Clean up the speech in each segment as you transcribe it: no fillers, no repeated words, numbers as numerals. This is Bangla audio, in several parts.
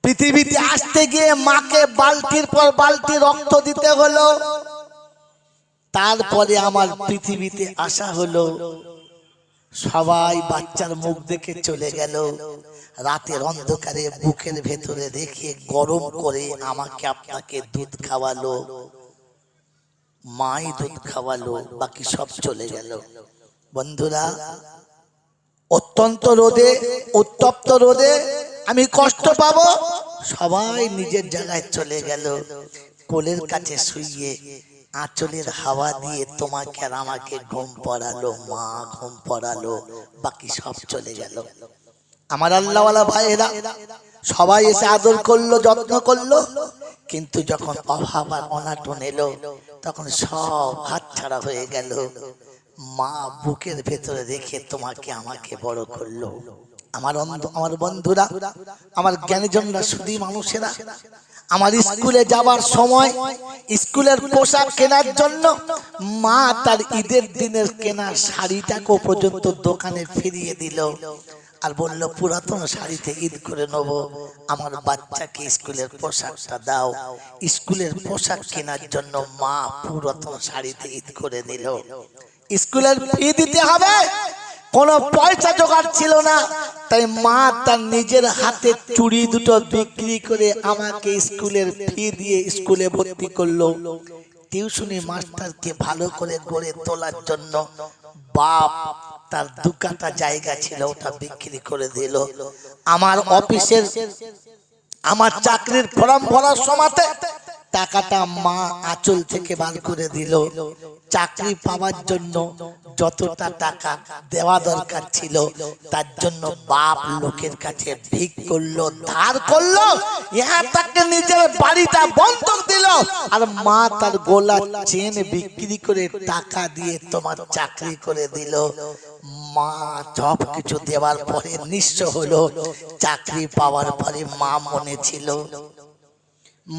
পৃথিবীতে আসতে গিয়ে মাকে বালতির পর বালতি রক্ত দিতে হলো, তারপরে আমার পৃথিবীতে আসা হলো। সবাই বাচ্চার মুখ দেখে চলে গেল। রাতের অন্ধকারে বুকের ভেতরে রেখে গরম করে আমাকে আপনাকে দুধ খাওয়ালো, মাই দুধ খাওয়ালো, বাকি সব চলে গেল। বন্ধুরা, অত্যন্ত রোদে, উত্তপ্ত রোদে আমি কষ্ট পাবো, সবাই নিজের জায়গায় চলে গেল। কোলের কাছে শুইয়ে আঁচলের হাওয়া দিয়ে তোমাকে আর আমাকে ঘুম পড়ালো, মা ঘুম পড়ালো, বাকি সব চলে গেল। আমার আল্লাহওয়ালা ভাইয়েরা সবাই এসে আদর করলো, যত্ন করলো, কিন্তু যখন অভাব আর অনাটন এলো তখন সব হাতছাড়া হয়ে গেল। মা বুকের ভেতরে রেখে তোমাকে আমাকে বড় করলো। আমার বন্ধুরা, আমার জ্ঞানীজনরা, শুধু মানুষেরা, আমার স্কুলে যাবার সময় স্কুলের পোশাক কেনার জন্য মা তার ঈদের দিনের কেনা শাড়িটাকে পর্যন্ত দোকানে ফিরিয়ে দিল আর বলল, পুরাতন শাড়িতে ঈদ করে নেবো, আমার বাচ্চাকে স্কুলের পোশাকটা দাও। স্কুলের পোশাক কেনার জন্য মা পুরাতন শাড়িতে ঈদ করে দিল। স্কুলের ফি দিতে হবে, কোনো পয়সা জোগাড় ছিল না, তাই মা তার নিজের হাতে চুড়ি দুটো বিক্রি করে আমাকে স্কুলের ফি দিয়ে স্কুলে ভর্তি করলো। টিউশনি মাস্টারকে ভালো করে গড়ে তোলার জন্য বাপ তার 2 কাঠা জায়গা ছিল, ওটা বিক্রি করে দিল। আমার অফিসের, আমার চাকরির ফর্ম ভরার সময়তে টাকাটা মা আঁচল থেকে বার করে দিল। চাকরি পাওয়ার জন্য যতটা টাকা দেওয়া দরকার ছিল তার জন্য বাপ লোকের কাছে ভিক করলো, ধার করলো, ইহা তাকে নিজের বাড়িটা বন্ধক দিল। আর মা তার গোলার চেন বিক্রি করে টাকা দিয়ে তোমার চাকরি করে দিল। মা সব কিছু দেওয়ার পরে নিঃস্ব হলো। চাকরি পাওয়ার পরে মা মনে ছিল,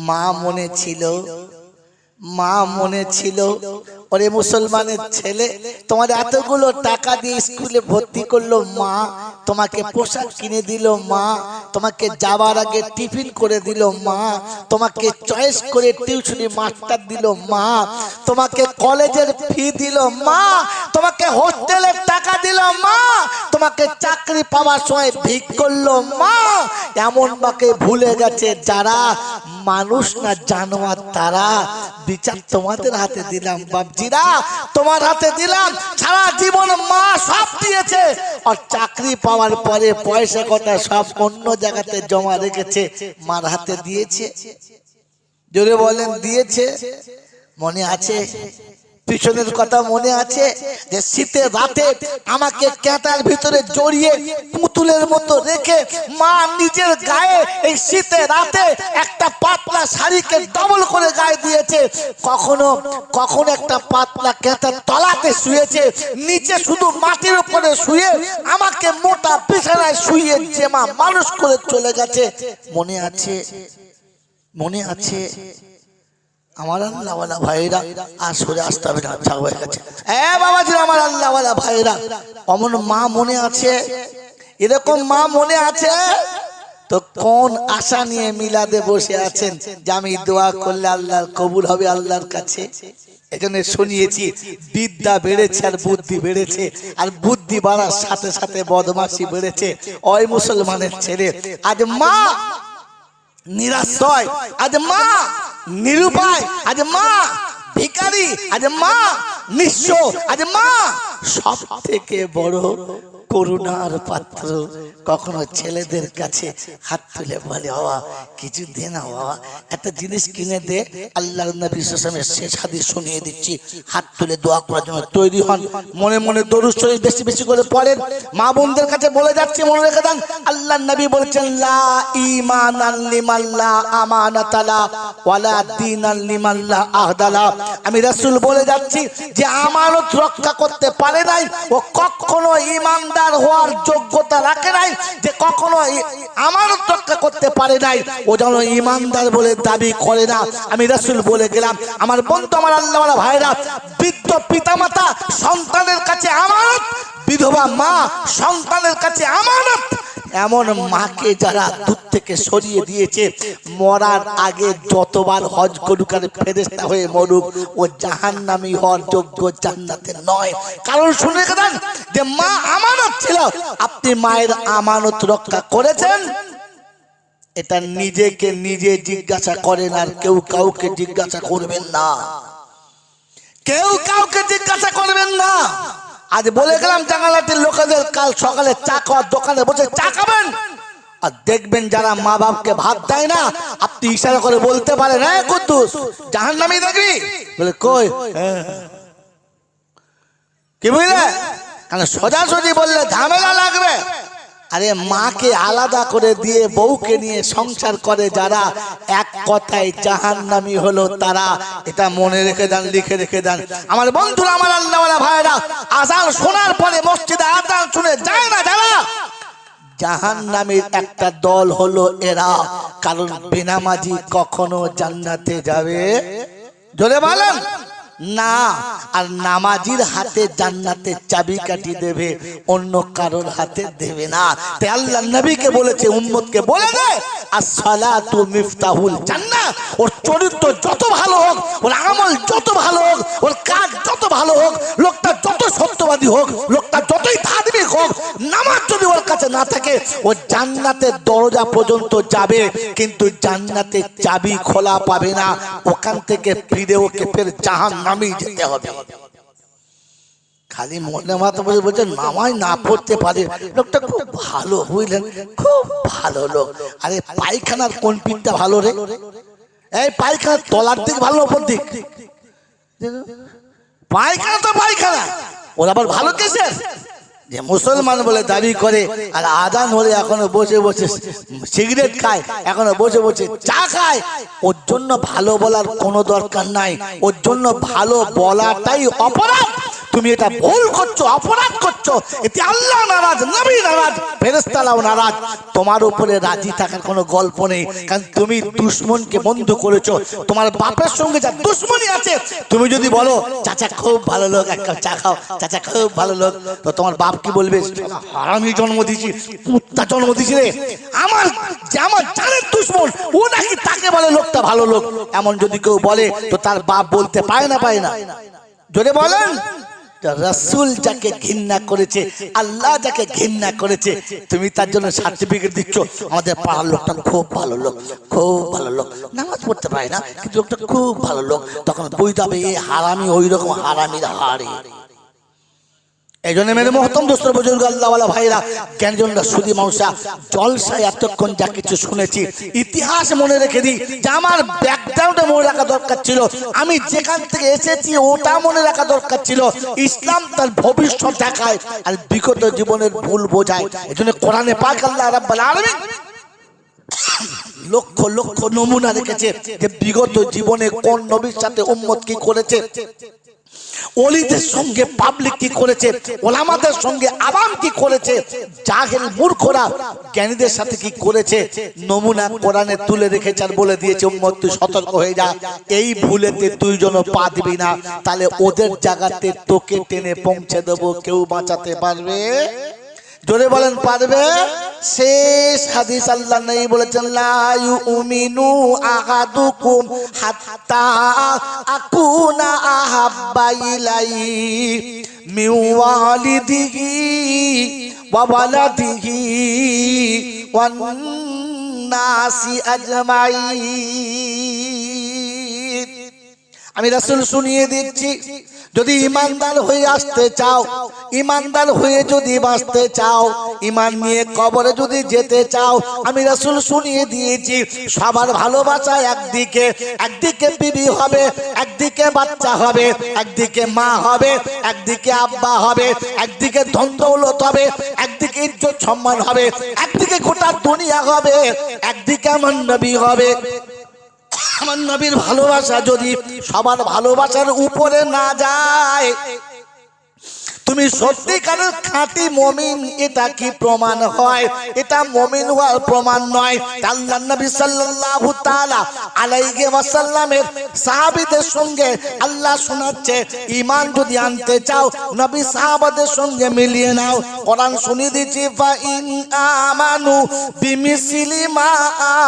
মা মনে ছিল, মা মনে ছিল, ওরে মুসলমানের ছেলে, তোমার এতগুলো টাকা দিয়ে স্কুলে ভর্তি করলো মা, তোমাকে পোশাক কিনে দিল মা, তোমাকে যাবার আগে টিফিন করে দিল মা, তোমাকে চয়েস করে টিউশনি মাস্টার দিল মা, তোমাকে কলেজের ফি দিল মা, তোমাকে হোস্টেলের টাকা দিল মা, তোমাকে চাকরি পাওয়ার সময় ভিক করলো মা। এমন মাকে ভুলে গেছে যারা মানুষ না জানোয়ার, তারা। বিচার তোমাদের হাতে দিলাম বাপজিরা, তোমার হাতে দিলাম। সারা জীবন মা সব দিয়েছে, আর চাকরি পাওয়ার পরে পয়সা কটা সব অন্য জায়গাতে জমা রেখেছে, মার হাতে দিয়েছে। জোরে বলেন, দিয়েছে? মনে আছে? পিছনের কথা মনে আছে যে শীতের রাতে আমাকে ক্যাঁটার ভিতরে জড়িয়ে পুতুলের মতো রেখে মা নিজের গায়ে এই শীতের রাতে একটা পাতলা শাড়িকে ডবল করে গায়ে দিয়েছে। কখনো কখনো একটা পাতলা ক্যাঁটার তলাতে শুয়েছে, নিচে শুধু মাটির উপরে শুয়ে আমাকে মোটা বিছানায় শুয়ে যে মা মানুষ করে চলে গেছে। মনে আছে? মনে আছে? আমার আল্লাহওয়ালা ভাইরা, আর সরে আসতে হবে না, আচ্ছা হয়ে গেছে। বাবাজি, আমার আল্লাহওয়ালা ভাইরা, অমন মা মনে আছে? এরকম মা মনে আছে? তো কোন আশা নিয়ে মিলাদে বসে আছেন যে আমি দোয়া করলে আল্লাহর কবুল হবে আল্লাহর কাছে? এজন্য শুনিয়েছি, বিদ্যা বেড়েছে আর বুদ্ধি বেড়েছে, আর বুদ্ধি বাড়ার সাথে সাথে বদমাশি বেড়েছে। ওই মুসলমানের ছেলে আজ মা নিরাশ্রয়, আজ মা নিরুপায়, আজ মা ভিখারি, আজ মা নিঃস্ব, আজ মা সব থেকে বড় করুণার পাত্র। কখনো ছেলেদের কাছে হাত তুলে বলে, বাবা কিছু দে না, বাবা একটা জিনিস কিনে দে। আল্লাহর নবী সাল্লাল্লাহু আলাইহি ওয়াসাল্লামের শেষ হাদিস শুনিয়ে দিচ্ছি, হাত তুলে দোয়া করার জন্য তৈরি হন। মনে মনে দরুদ শরীফ বেশি বেশি করে পড়েন। মা বোনদের কাছে বলে যাচ্ছি, মনে রেখে দেন, আল্লাহর নবী বলেছেন, লা ঈমানান লিমান লা আমানাতালা ওয়ালা দীনান লিমান লা আহদালা। আমি রাসূল বলে যাচ্ছি, যে আমানত রক্ষা করতে পারে নাই ও কখনো ঈমানদার হওয়ার যোগ্যতা রাখে নাই। যে কখনো আমানত রক্ষা করতে পারে নাই, ও যেন ঈমানদার বলে দাবি করে না। আমি রাসূল বলে গেলাম। আমার বন্ধু, আমার আল্লাহওয়ালা ভাইরা, বৃদ্ধ পিতামাতা সন্তানের কাছে আমানত, বিধবা মা সন্তানের কাছে আমানত। এমন মাকে যারা দূর থেকে সরিয়ে দিয়েছে, মরার আগে যতবার হজ করুক আর ফেরেশতা হয়ে মরুক, ও জাহান্নামী হওয়ার যোগ্য, জান্নাতে নয়। কারণ শুনে গেলেন যে মা আমানত ছিল, আপনি মায়ের আমানত রক্ষা করেছেন, এটা নিজেকে নিজে জিজ্ঞাসা করেন, আর কেউ কাউকে জিজ্ঞাসা করবেন না, কেউ কাউকে জিজ্ঞাসা করবেন না। আজ বলে গেলাম জাঙ্গালাটির লোকেদের, কাল সকালে চা খাওয়ার দোকানে বসে চা খাবেন, আর দেখবেন যারা মা বাপকে ভাত দেয় না, আপনি ইশারা করে বলতে পারেন, হ্যাঁ কুদ্দুস জাহান্নামী দেখবি, বলে কই কি বুঝলে, কারণ সোজাসুজি বললে ঝামেলা লাগবে। আরে মাকে আলাদা করে দিয়ে বউকে নিয়ে সংসার করে যারা, এক কথায় জাহান্নামী হলো তারা। এটা মনে রেখে দেন, লিখে রেখে দেন আমার বন্ধুরা, আমার আল্লাহওয়ালা ভাইরা। আযান শোনার পরে মসজিদে আযান শুনে যায় না যারা, জাহান্নামীর একটা দল হলো এরা। কারণ বেনামাজি কখনো জান্নাতে যাবে, জোরে বলেন না। আর নামাজির হাতে জান্নাতের চাবিকাঠি দেবে, অন্য কারোর হাতে দেবে না। তাই আল্লাহ নবীকে বলেছে, উম্মতকে বলে দে, as-salatu মিফতাহুল জান্নাহ। ওর চরিত্র যত ভালো হোক, ওর আমল যত ভালো হোক, ওর কাজ যত ভালো হোক, লোকটা যত সত্যবাদী হোক, লোকটা যতই ধার্মিক হোক, নামাজ যদি ওর কাছে না থাকে, ও জান্নাতের দরজা পর্যন্ত যাবে, কিন্তু জান্নাতের চাবি খোলা পাবে না। ওখান থেকে ফিরে ওকে ফের জাহান্নামে যেতে হবে। খালি মনে মাথা বসে বলছে নামাজ না পড়তে পারে, লোকটা খুব ভালো, বুঝলেন, খুব ভালো লোক। আরে পায়খানার কোন পিঠটা ভালো রে? এই পায়খানার তলার দিক ভালো, ওপর দিক? পায়খানা তো পায়খানা, ওর আবার ভালো কিসের? যে মুসলমান বলে দাবি করে, আর আজান হলে এখনো বসে বসে সিগারেট খায়, এখনো বসে বসে চা খায়। ওর জন্য ভালো বলার কোনো দরকার নাই, ওর জন্য ভালো বলাটাই অপরাধ। তুমি এটা ভুল করছো, অপরাধ করছো, এতে আল্লাহ নারাজ, নবী নারাজ, ফেরেশতারাও নারাজ। তোমার উপরে রাজি থাকার কোনো গল্প নেই, কারণ তুমি দুশমনকে বন্ধু করেছো। তোমার বাপের সঙ্গে যা দুশমনি আছে, তুমি যদি বলো চাচা খুব ভালো লোক, এক কাপ চা খাও, চাচা খুব ভালো লোক, তো তোমার বাপ কি বলবে? হারামি জন্ম দিয়েছি, কুত্তা জন্ম দিয়েছি রে, আমার জানের দুশমন, ও নাকি তাকে বলে লোকটা ভালো লোক। এমন যদি কেউ বলে, তো তার বাপ বলতে পায় না, পায় না? জোরে বলেন। রাসূল যাকে ঘৃণা করেছে, আল্লাহ যাকে ঘৃণা করেছে, তুমি তার জন্য সার্টিফিকেট দিচ্ছ আমাদের পাড়ার লোকটা খুব ভালো লোক, খুব ভালো লোক, নামাজ পড়তে পারে না কিন্তু লোকটা খুব ভালো লোক। তখন বুঝতে হবে এই হারামি ওই রকম হারামির হারে। এই জন্য মেরে মহতম দোস্ত বুজুর্গ আল্লাহওয়ালা ভাইরা, জ্ঞানজনরা, সুধী মানুষা, জলসায় এতক্ষণ যা কিছু শুনেছি, ইতিহাস মনে রেখে দিই যে আমার ব্যাকগ্রাউন্ডে মনে রাখা দরকার ছিল, আমি যেখান থেকে এসেছি ওটা মনে রাখা দরকার ছিল। ইসলাম তার ভবিষ্যৎ দেখায় আর বিগত জীবনের ভুল বোঝায়। এই জন্য কোরআনে পাক আল্লাহ রাব্বুল আলামিন লক্ষ লক্ষ নমুনা রেখেছে যে বিগত জীবনে কোন নবীর সাথে উম্মত কি করেছে, ওলিদের সঙ্গে পাবলিক কি করেছে, ওলামাদের সঙ্গে আবাম কি করেছে, জাহেল মূর্খরা জ্ঞানীদের সাথে কি করেছে, নমুনা কোরআনে তুলে রেখেছে আর বলে দিয়েছে উম্মত তুই সতর্ক হয়ে যা, এই ভুলেতে তুই যেন পা দিবি না, তাহলে ওদের জায়গাতে তোকে টেনে পৌঁছে দেবো। কেউ বাঁচাতে পারবে? জোরে বলেন পারবে? শেষ হাদিস আল্লাহ নবী বলেছেন, লা ইউমিনু আহাদুকুম হাত্তা আকুনা আহাব্বা ইলাইহি মিন ওয়ালিদিহি ওয়া ওয়ালাদিহি ওয়ান নাসি আজমাইন। আমি রাসূল শুনিয়ে দিচ্ছি, যদি ইমানদার হয়ে আসতে চাও, ইমানদার হয়ে যদি বাঁচতে চাও, ইমান নিয়ে কবরে যদি যেতে চাও, আমি রাসূল শুনিয়ে দিয়েছি সবার ভালোবাসা একদিকে, একদিকে বিবি হবে, একদিকে বাচ্চা হবে, একদিকে মা হবে, একদিকে আব্বা হবে, একদিকে ধন দৌলত হবে, একদিকে ইজ্জত সম্মান হবে, একদিকে গোটা দুনিয়া হবে, একদিকে আমার নবী হবে। আমার নবীর ভালোবাসা যদি সবার ভালোবাসার উপরে না যায়, তুমি সত্যিকারের খাঁটি মুমিন, এটা কি প্রমাণ হয়? এটা মুমিন হওয়ার প্রমাণ নয়। আল্লাহর নবী সাল্লাল্লাহু তাআলা আলাইহি ওয়াসাল্লামের সাহাবীদের সঙ্গে আল্লাহ শোনাচ্ছে, ঈমান যদি আনতে চাও নবী সাহাবাদের সঙ্গে মিলিয়ে নাও। কোরআন শুনিয়ে দিচ্ছি, ফা ইন আমানু বিমিসলি মা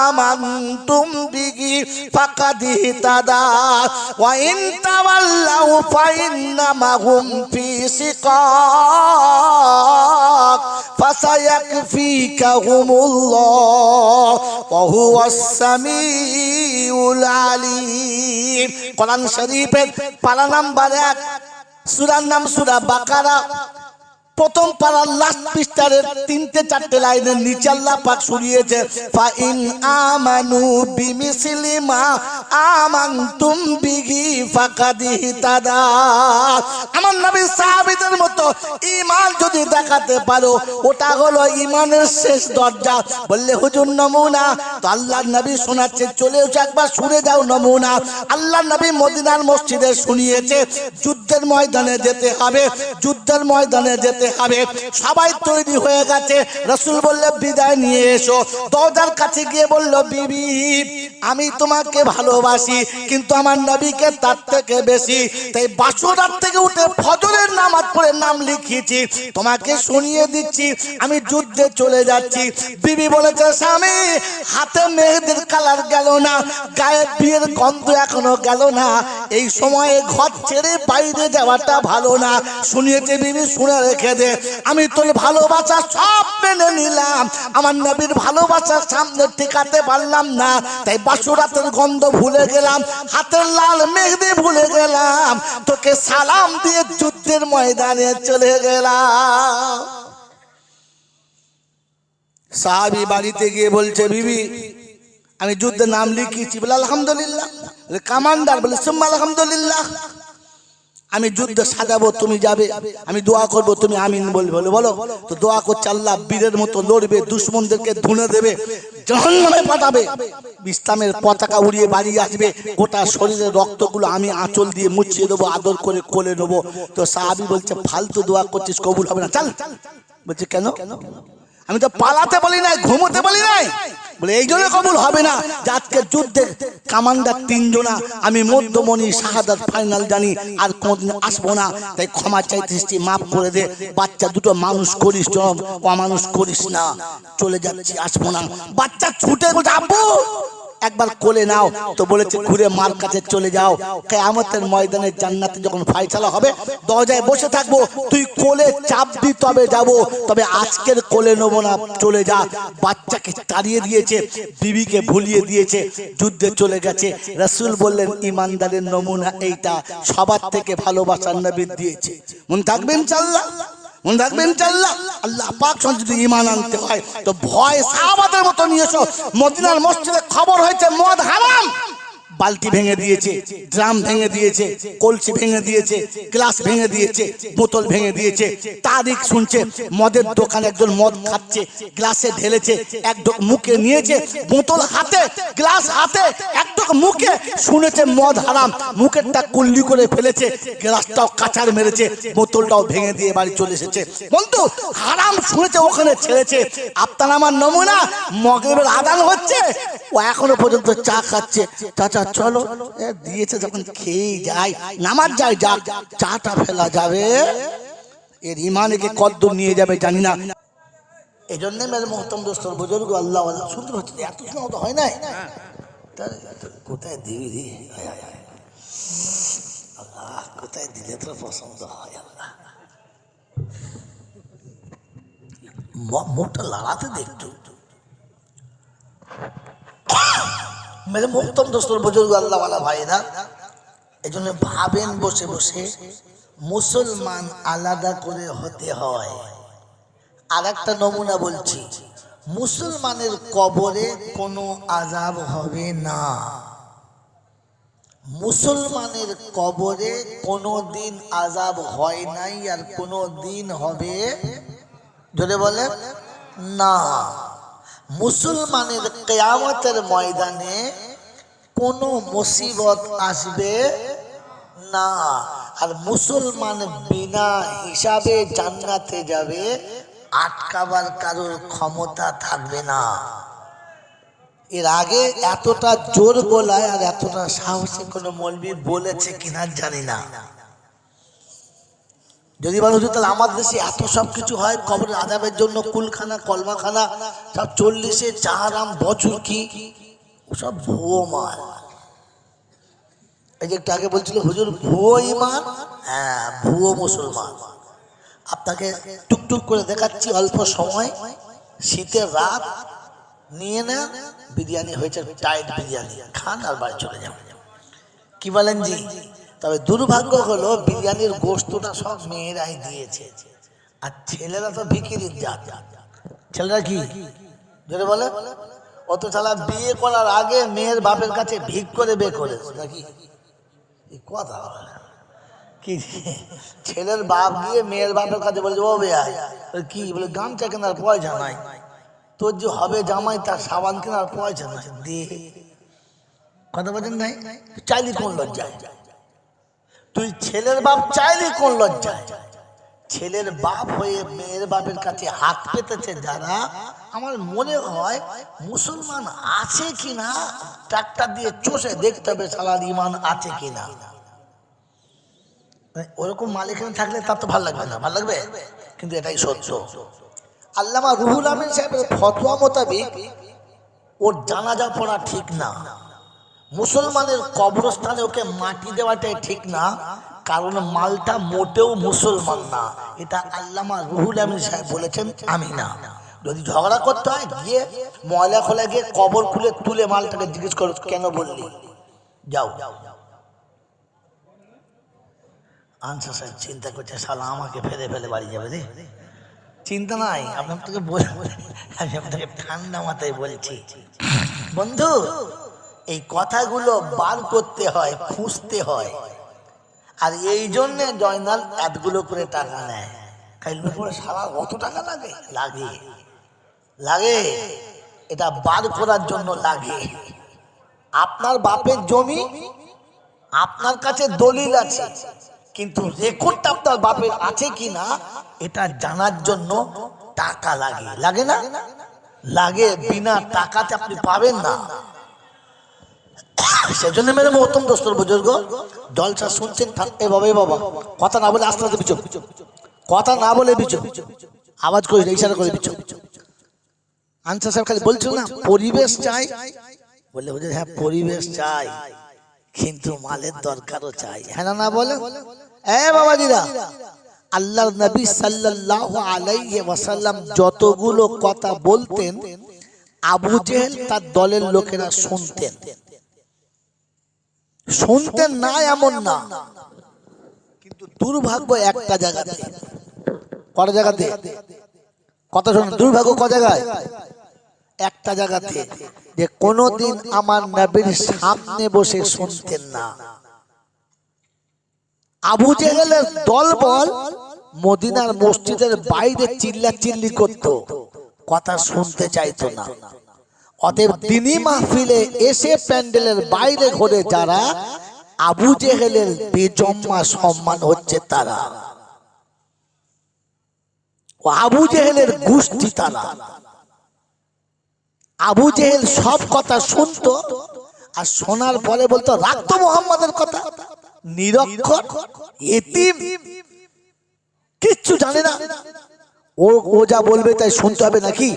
আমানতুম বিহি ফাকাদ ইহতাদা ওয়া ইন তাওয়াল্লাউ ফা ইন্নামা হুম ফি শিকাক ফাসায়াকফিকাহুমুল্লাহ ওয়া হুয়াস সামিউল আলিম। কোরআন শরীফের পারা নাম্বার 1, সূরার নাম সূরা বাকারা, প্রথম পারার লাস্ট পৃষ্ঠার 3-4 লাইনের নিচে আল্লাহ পাক শুনিয়েছে, ফা ইন আমানু বিমিসলি মা আমানতুম বিহি ফাকাদ ইহতাদা। আমার নবী সাহাবীদের মতো ঈমান যদি দেখাতে পারো, ওটা হলো ঈমানের শেষ দরজা। বললে হুজুর নমুনা, তো আল্লাহর নবী শোনাচ্ছে, চলে এসো একবার শুনে যাও নমুনা। আল্লাহর নবী মদিনার মসজিদে শুনিয়েছে, যুদ্ধের ময়দানে যেতে হবে, যুদ্ধের ময়দানে যেতে হবে। সবাই তৈরি হয়ে গেছে। রাসূল বললে বিদায় নিয়ে এসো। দরজার কাছে গিয়ে বলল, বিবি আমি তোমাকে ভালোবাসি, কিন্তু আমার নবীকে তার থেকে বেশি, তাই বাসরাত থেকে উঠে ফজরের নামাজ পড়ে নাম লিখিয়েছি, তোমাকে শুনিয়ে দিচ্ছি আমি যুদ্ধে চলে যাচ্ছি। বিবি বলেছে, স্বামী হাতে মেহেদির কালার গেল না, গায়ে বিয়ের গন্ধ এখনো গেল না, এই সময়ে ঘর ছেড়ে বাইরে যাওয়াটা ভালো না। শুনিয়েছে বিবি, শুনে রেখে দে, আমি তোর ভালোবাসা সব মেনে নিলাম, আমার নবীর ভালোবাসার সামনে টিকাতে পারলাম না, তাই বাসরাতের গন্ধ ভুলে গেলাম, হাতের লাল মেহেদি ভুলে গেলাম, তোকে সালাম দিয়ে যুদ্ধের ময়দানে চলে গেলাম। সাহাবী বাড়িতে গিয়ে বলছে, বিবি আমি যুদ্ধে নাম লিখিয়েছি। বলে আলহামদুলিল্লাহ। কমান্ডার বলে সুম্মা আলহামদুলিল্লাহ। আমি যুদ্ধ সাজাবো, তুমি যাবে, আমি দোয়া করব, তুমি আমিন বলবে। বলো তো দোয়া করছে, আল্লাহ বীরের মতো লড়বে, দুশমনদেরকে ধুনে দেবে, জাহান্নামে পাঠাবে, ইসলামের পতাকা উড়িয়ে বাড়ি আসবে, গোটা শরীরের রক্তগুলো আমি আঁচল দিয়ে মুছিয়ে দেবো, আদর করে কোলে নেবো। তো সাহাবী বলছে, ফালতু দোয়া করছিস, কবুল হবে না, চল। বলছে কেন? আমি তো পালাতে বলি নাই, ঘুমোতে বলি নাই। বলে এই জন্য কবুল হবে না যে আজকে যুদ্ধে কমান্ডার 3 জনা, আমি মধ্যমণি শাহাদাত ফাইনাল জানি, আর কোনদিন আসবো না, তাই ক্ষমা চাইতেছি, মাফ করে দে, বাচ্চা দুটো মানুষ করিস, অমানুষ করিস না, চলে যাচ্ছি, আসবো না। বাচ্চা ছুটে বলছে, আব্বু একবার কোলে নাও। তো বলেছে, ঘুরে মার কাছে চলে যাও, কিয়ামতের ময়দানে জান্নাতে যখন ফয়সালা হবে দরজায় বসে থাকবো, তুই কোলে চাপ দি, তবে যাবো, তবে আজকের কোলে নেবো না, চলে যা। বাচ্চাকে তাড়িয়ে দিয়েছে, বিবিকে ভুলিয়ে দিয়েছে, যুদ্ধে চলে গেছে। রাসূল বললেন, ইমানদারের নমুনা এইটা, সবার থেকে ভালোবাসার নবী দিয়েছে। মনে থাকবেন ইনশাআল্লাহ, মনে রাখবেন ইনশাআল্লাহ। আল্লাহ পাক যদি ঈমান আনতে হয় তো ভয় সাহাবাদের মতো নিয়ে এসো। মদিনার মসজিদে খবর হয়েছে মদ হারাম, বালতি ভেঙে দিয়েছে, ড্রাম ভেঙে দিয়েছে, কলসি ভেঙে দিয়েছে, গ্লাস ভেঙে দিয়েছে, বোতল ভেঙে দিয়েছে। তারিখ শুনছে, মদের দোকানে একজন মদ খাচ্ছে, গ্লাসে ঢেলেছে, এক ঢোক মুখে নিয়েছে, বোতল হাতে, গ্লাস হাতে, এক ঢোক মুখে, শুনেছে মদ হারাম, মুখেরটা কুল্লি করে ফেলেছে, গ্লাসটাও কাঁচার মেরেছে, বোতলটাও ভেঙে দিয়ে বাড়ি চলে এসেছে। বন্ধু হারাম শুনেছে, ওখানে ছেড়েছে। আপনার আমার নমুনা, মাগরিবের আযান হচ্ছে, ও এখনো পর্যন্ত চা খাচ্ছে। চাচা চলো, দিয়েছে যখন খেয়ে যায়, নামাজ যায়, যাক, চাটা ফেলা যাবে, এর ইমানকে কদ্দূর নিয়ে যাবে জানি না। এই জন্য মেরে মোহতরম দোস্ত বুজুর্গ, আল্লাহ সুন্দর হচ্ছে, এত সুন্দর হয় নাই, কোথায় দিবি দি, আল্লাহ কোথায় দিলে তোর পছন্দ হয়, আল্লাহ মুখটা লাড়াতে দেখতো। মেরে মোহতরম দোস্তর বুজুর্গ, আল্লাহওয়ালা ভাইরা, এই জন্য ভাবেন বসে বসে মুসলমান আলাদা করে হতে হয়। আর একটা নমুনা বলছি, মুসলমানের কবরে কোনো আযাব হবে না, মুসলমানের কবরে কোনো দিন আযাব হয় নাই, আর কোনো দিন হবে, জোরে বলে না। মুসলমানের কিয়ামতের ময়দানে কোনো মুসিবত আসবে না, আর মুসলমান বিনা বিনা হিসাবে জান্নাতে যাবে, আটকাবার কারোর ক্ষমতা থাকবে না। এর আগে এতটা জোর গলায় আর এতটা সাহসী কোনো মৌলবি বলেছে কিনা জানি না। যদি বলো তাহলে আমাদের দেশে এত সব কিছু হয়, কবরের আযাবের জন্য কুলখানা কলমাখানা সব 40-এ চাহারাম বছর কি সব ভুয়ো মাল। এই যে একটু আগে বলছিল হুজুর ভুয়ো ইমান, হ্যাঁ ভুয়ো মুসলমান। আপনাকে টুকটুক করে দেখাচ্ছি অল্প সময়, শীতের রাত, নিয়ে নেন বিরিয়ানি হয়েছে, টাইট বিরিয়ানি খান আর বাড়ি চলে যাবেন। কি বলেন জি? তবে দুর্ভাগ্য হলো বিরিয়ানির গোশতটা সব মেয়েরাই দিয়েছে, আর ছেলেরা তো ভিখিরির জাত। ছেলেরা কি যেটা বলে অত শালা বিয়ে করার আগে মেয়ের বাপের কাছে ভিক করে বিয়ে করেছে নাকি কথা কি? ছেলের বাপ গিয়ে মেয়ের বাপের কাছে বলছে ও বেয়া কি বলে গামছা কেনার পয়সা নাই, তোর যে হবে জামাই তার সাবান কেনার পয়সা নাই, দে। কথা বলেন নাই? চাইলি কোন লজ্জায়? তুই ছেলের বাপ চাইলি কোন লজ্জায়? ছেলের বাপ হয়ে মেয়ের বাপের কাছে হাত পেতেছে যারা, আমার মনে হয় মুসলমান আছে কিনা ট্রাক্টর দিয়ে চষে দেখতে হবে সালার ইমান আছে কিনা। ওরকম মালিক থাকলে তার তো ভালো লাগবে না, ভালো লাগবে? কিন্তু এটাই সত্য। আল্লামা রুহুল আমিন সাহেবের ফতোয়া মোতাবেক ওর জানাজা পড়া ঠিক না, মুসলমানের কবরস্থানে ওকে মাটি দেওয়াটাই ঠিক না, কারণ মালটা মোটেও মুসলমান না। এটা আল্লামা রুহুল আমিন সাহেব বলেছেন, আমি না। যদি ঝগড়া করতে হয় গিয়ে ময়লা খোলা গিয়ে কবর খুলে তুলে মালটাকে জিজ্ঞেস করো কেন বললি, যাও। আনসার সাহেব চিন্তা করছে শালা আমাকে ফেলে ফেলে বাড়ি যাবে রে। চিন্তা নাই, আপনাকে আমি আপনাকে ঠান্ডা মাথায় বলছি বন্ধু, এই কথাগুলো বার করতে হয়, খুঁজতে হয়। আর এই জন্যে জয়নাল এতগুলো করে টাকা নেয়। খাইলে পরে সারা কত টাকা লাগে? লাগে লাগে, এটা বার করার জন্য লাগে। আপনার বাপের জমি, আপনার কাছে দলিল আছে, কিন্তু রেকর্ডটা আপনার বাপের আছে কিনা এটা জানার জন্য টাকা লাগে। লাগে না? লাগে। বিনা টাকাতে আপনি পাবেন না। সেজন্য মেরে মহতম দোস্তর বুজুর্গ, জলসা শুনছেন এ বাবা কথা না বলে আস্তে আস্তে বিচো, কথা না বলে বিচো, আওয়াজ করে ইশারা করে বিচো। আনসার সাহেব খালি বলছিল না পরিবেশ চাই, বললে হুজুর হ্যাঁ পরিবেশ চাই, কিন্তু মালের দরকারও চাই, হ্যাঁ না বলে? এ বাবাজিরা, আল্লাহর নবী সাল্লাল্লাহু আলাইহি ওয়াসাল্লাম যতগুলো কথা বলতেন আবু জেহেল তার দলের লোকেরা শুনতেন। শুনতেন না এমন না, কিন্তু দুর্ভাগ্য একটা জায়গাতে। কটা জায়গাতে? কথা শোনেন, দুর্ভাগ্য ক জায়গায়? একটা জায়গাতে, যে কোনদিন আমার নবীর সামনে বসে শুনতেন না। আবু জেহেলের দলবল মদিনার মসজিদের বাইরে চিল্লাচিল্লি করত, কথা শুনতে চাইতো না। অতএব দিনী মাহফিলে এসে প্যান্ডেলের বাইরে ঘুরে যারা, আবু জেহেলের বেজম্মা সম্মান হচ্ছে তারা, আবু জেহেলের গোষ্ঠী তারা। আবু জেহেল সব কথা শুনতো, আর শোনার পরে বলতো রাখতো মুহাম্মাদের কথা, নিরক্ষর এতিম, কিচ্ছু জানে না। ও যা বলবে তাই শুনতে হবে নাকি?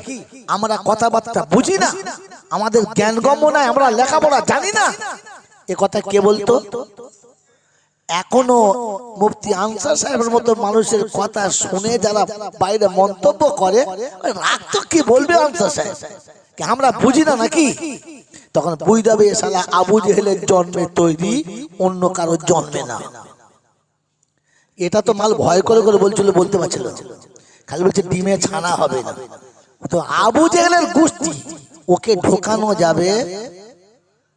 আমরা কথাবার্তা বুঝি না, আমাদের জ্ঞানগম্য নাই, আমরা লেখাপড়া জানি না, এ কথা কে বলতো? এখনো মুফতি আনসার সাহেবের মতো মানুষের কথা শুনে যারা বাইরে মন্তব্য করে, রাখতো কি বলবে আনসার সাহেব, আমরা বুঝি না নাকি? তখন বুঝাবে শালা আবু জেহেলের জন্মে তৈরি, অন্য কারোর জন্মে না। এটা তো মাল ভয় করে করে বলছিল, বলতে পারছিল, খালি বলছে ডিমে ছানা হবে না। তো আবু জেহেলের গোষ্ঠী, ওকে ঢোকানো যাবে,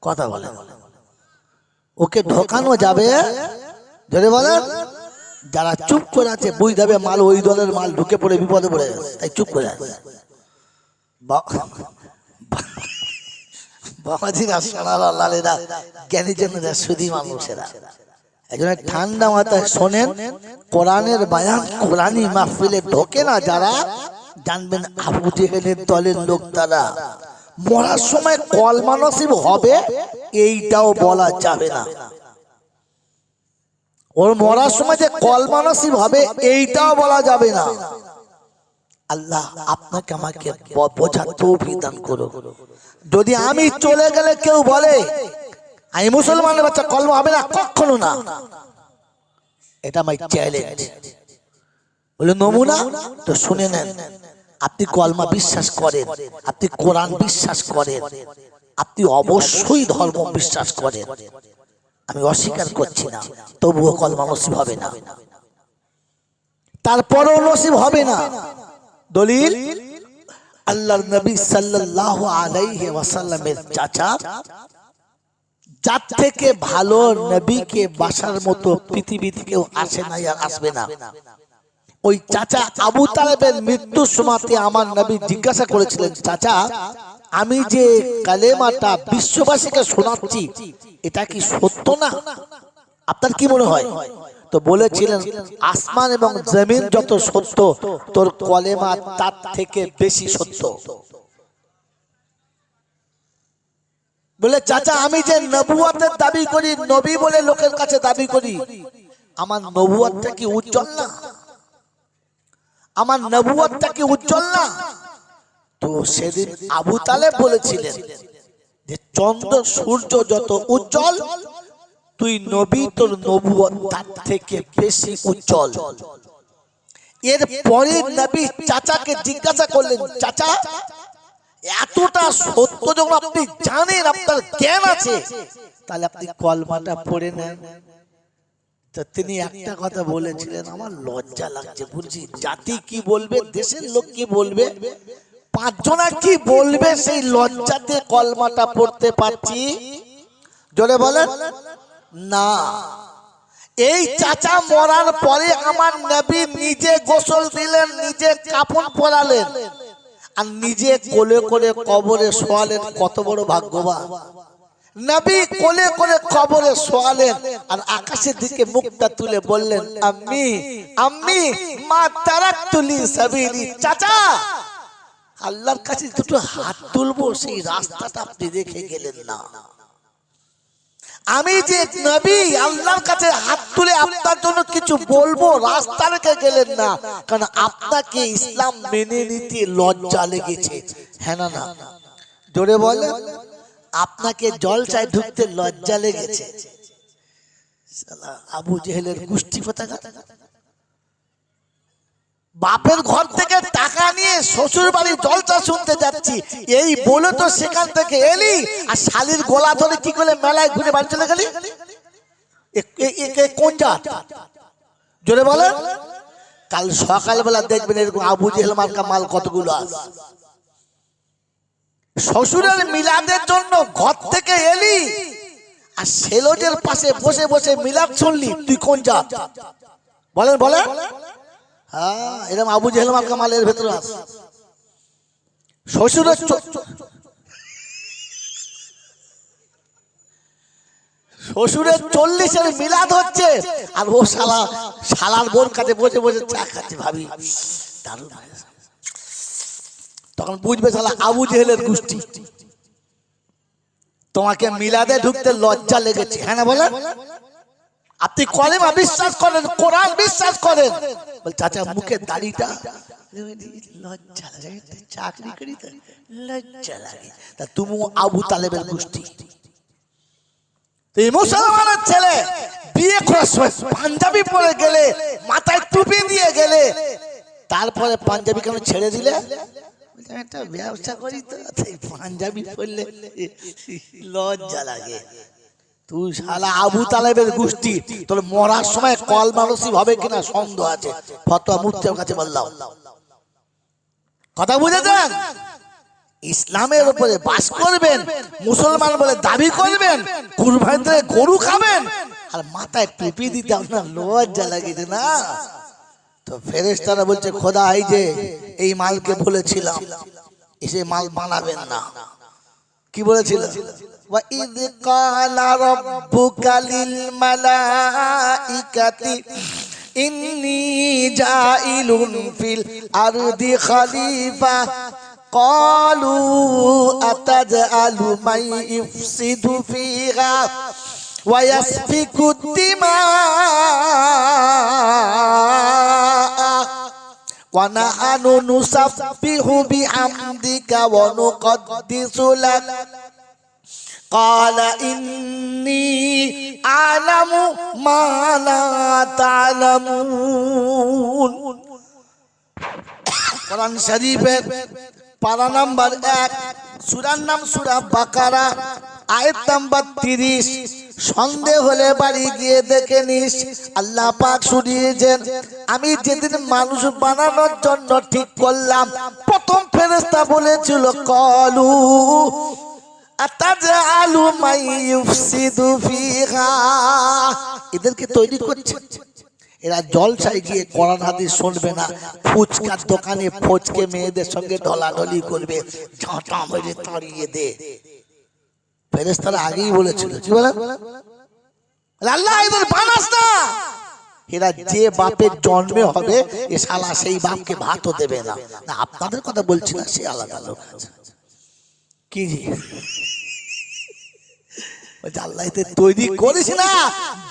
কথা বলে, ওকে ঢোকানো যাবে, ধরে বলেন যারা চুপ করে আছে বুঝাবে মাল ওই দলের মাল, ঢুকে পড়ে বিপদে পড়ে গেছে, তাই চুপ করে আছে। বাবাজিরা, সোনারা, লালেরা, জ্ঞানী জনেরা, সুধী মানুষেরা, একজন ঠান্ডা মাথায় শোনেন কোরআনের বায়ান, কোরআনী মাহফিলে ঢোকে না যারা, জানবেন আবু জেহেলের দলের লোক তারা। মরার সময় কলমা নসিব হবে এইটাও বলা যাবে না। ওর মরার সময় যে কলমা নসিব হবে এইটাও বলা যাবে না। আল্লাহ আপনাকে আমাকে বোঝার তৌফিক দান করো। যদি আমি চলে গেলে কেউ বলে আমি মুসলমানের বাচ্চা, কলমা হবে না, কখনো না। এটা আমার চ্যালেঞ্জ। বলে নমুনা তো শুনে নেন। আপনি কলমা বিশ্বাস করেন, আপনি কোরআন বিশ্বাস করেন, আপনি অবশ্যই ধর্ম বিশ্বাস করেন, আমি অস্বীকার করছি না, তবুও কলমা নসিব হবে না, তারপরও নসিব হবে না। দলিল আল্লাহর নবী সাল্লাল্লাহু আলাইহি ওয়াসাল্লামের চাচা, যার থেকে ভালো নবীকে বাসার মতো পৃথিবীতে কেউ আসে না আর আসবে না। ওই চাচা আবু তালেবের মৃত্যুর সময়তে আমার নবী জিজ্ঞাসা করেছিলেন, চাচা আমি যে কালেমাটা বিশ্ববাসীকে শোনাচ্ছি এটা কি সত্য না? আপনার কি মনে হয়? তো বলেছিলেন আসমান এবং জমিন যত সত্য, তোর কলেমা তার থেকে বেশি সত্য। বলে চাচা আমি যে নবুয়তের দাবি করি, নবী বলে লোকের কাছে দাবি করি, আমার নবুয়তটা কি উজ্জ্বল না? আমার নবুয়তটা কি উজ্জ্বল না? তো সেদিন আবু তালেব বলেছিলেন যে চন্দ্র সূর্য যত উজ্জ্বল, তুই নবী, তোর নবুয়ত তার থেকে বেশি উজ্জ্বল। এরপরে নবী চাচাকে জিজ্ঞাসা করলেন, চাচা এতটা সত্য যখন আপনি জানেন, আপনার জ্ঞান আছে, তাহলে আপনি কলমাটা পড়ে নেন। তো তিনি একটা কথা বলেছিলেন, আমার লজ্জা লাগছে, বলছি জাতি কি বলবে, দেশের লোক কি বলবে, পাঁচজনা কি বলবে, সেই লজ্জাতে কলমাটা পড়তে পারছি। জোরে বলেন না। এই চাচা মরার পরে আমার নবী নিজে গোসল দিলেন, নিজে কাফন পরালেন, আর নিজে কোলে করে কবরে শোয়ালেন। কত বড় ভাগ্যবান! নবী কোলে করে কবরে শোয়ালেন আর আকাশের দিকে মুখটা তুলে বললেন, আম্মি আম্মি মা তারাকতু লি সাবিলি। চাচা আল্লাহর কাছে দুটো হাত তুলবো, সেই রাস্তাটা আপনি রেখে গেলেন না। আমি যে নবী, আল্লাহর কাছে হাত তুলে আপনার জন্য কিছু বলবো, রাস্তা রেখে গেলেন না, কারণ আপনাকে ইসলাম মেনে নিতে লজ্জা লেগেছে। হ্যাঁ না না? জোরে বলেন। আপনাকে জলসায় ঢুকতে লজ্জা লেগেছে। শালা আবু জেহেলের গোষ্ঠী কোথাকার। বাপের ঘর থেকে টাকা নিয়ে শ্বশুর বাড়ি জলসা শুনতে যাচ্ছি, এই বলে তো সেখান থেকে এলি, আর শালির গলা ধরে কি করে মেলায় ঘুরে বাড়ি চলে গেলি? কোন জাত? জোরে বলেন। কাল সকালবেলা দেখবেন এরকম আবু জেহেল মার্কা মাল কতগুলো আছে। শ্বশুরের মিলাদের জন্য ঘর থেকে এলি, আর সেলোজের পাশে বসে বসে মিলাদ শুনলি, তুই কোন জাত? বলেন বলেন। হ্যাঁ, এরকম আবু জেহেল মার্কা মাল এর ভেতরে আছে। শ্বশুরের শ্বশুরের 40-এর মিলাদ হচ্ছে, আর ও শালার বোন কাছে বসে বসে চা খাচ্ছে। ভাবি দারুণ, তখন বুঝবে শালা আবু জেহেলের গোষ্ঠী। তোমাকে মিলাদে ঢুকতে লজ্জা লেগেছে। হ্যাঁ না বলেন? আপনি কলেমা বিশ্বাস করেন, কোরআন বিশ্বাস করেন, বল চাচা মুখের দাড়িটা লজ্জা লাগে, চাকরি করি তো লজ্জা লাগে। তা তুমি আবু তালেবের গোষ্ঠী। এই মুসলমানের ছেলে বিয়ে করার সময় পাঞ্জাবি পরে গেলে, মাথায় টুপি দিয়ে গেলে, তারপরে পাঞ্জাবি কেন ছেড়ে দিলে? একটা ব্যবসা করি তো, পাঞ্জাবি পরলে লজ্জা লাগে। তুই শালা আবু তালেবের গোষ্ঠী, তোর মরার সময় কলমা নসিব হবে কিনা সন্দেহ আছে। ফতোয়া মুফতির কাছে বললাম। কথা বুঝেছেন? ইসলামের উপরে বাস করবেন, মুসলমান বলে দাবি করবেন, কুরবানি দিয়ে গরু খাবেন, আর মাথায় টুপি দিতে আপনার লজ্জা লাগে না? তো ফেরেশতারা বলছে, খোদা এই যে এই মালকে বলেছিলাম, এসে মাল বানাবেন না। কি বলেছিল? وَإِذْ قَالَ رَبُّكَ لِلْمَلَائِكَةِ إِنِّي جَاعِلٌ فِي الْأَرْضِ خَلِيفَةً قَالُوا أَتَجْعَلُ مَن يُفْسِدُ فِيهَا وَيَسْفِكُ الدِّمَاءَ وَنَحْنُ نُسَبِّحُ بِحَمْدِكَ وَنُقَدِّسُ لَكَ قال إني أعلم ما لا تعلمون কোরআন শরীফের পারা নাম্বার 1 সূরার নাম সূরা বাকারা আয়াত নাম্বার 30 সন্দেহ হলে বাড়ি গিয়ে দেখে নিস আল্লাহ পাক শুনিয়েছেন আমি যেদিন মানুষ বানানোর জন্য ঠিক করলাম প্রথম ফেরেশতা বলেছিল কলু আতাজআলু মান ইউফসিদু ফিহা এদেরকে তৈরি করছে এরা জলসায় গিয়ে কোরআন হাদিস শুনবে না ফুচকার দোকানে ফচকে মেয়েদের সঙ্গে ঢলাঢলি করবে ঝাঁটা মেরে তাড়িয়ে দে ফেরেশতারা আগেই বলেছিল কি বলে আল্লাহ এদের বানাস না এরা যে বাপের জন্মে হবে এ শালা সেই বাপকে ভাতও দেবে না না আপনাদের কথা বলছি না সে আলাদা লোক আছে কি আল্লাহ তৈরি করিস না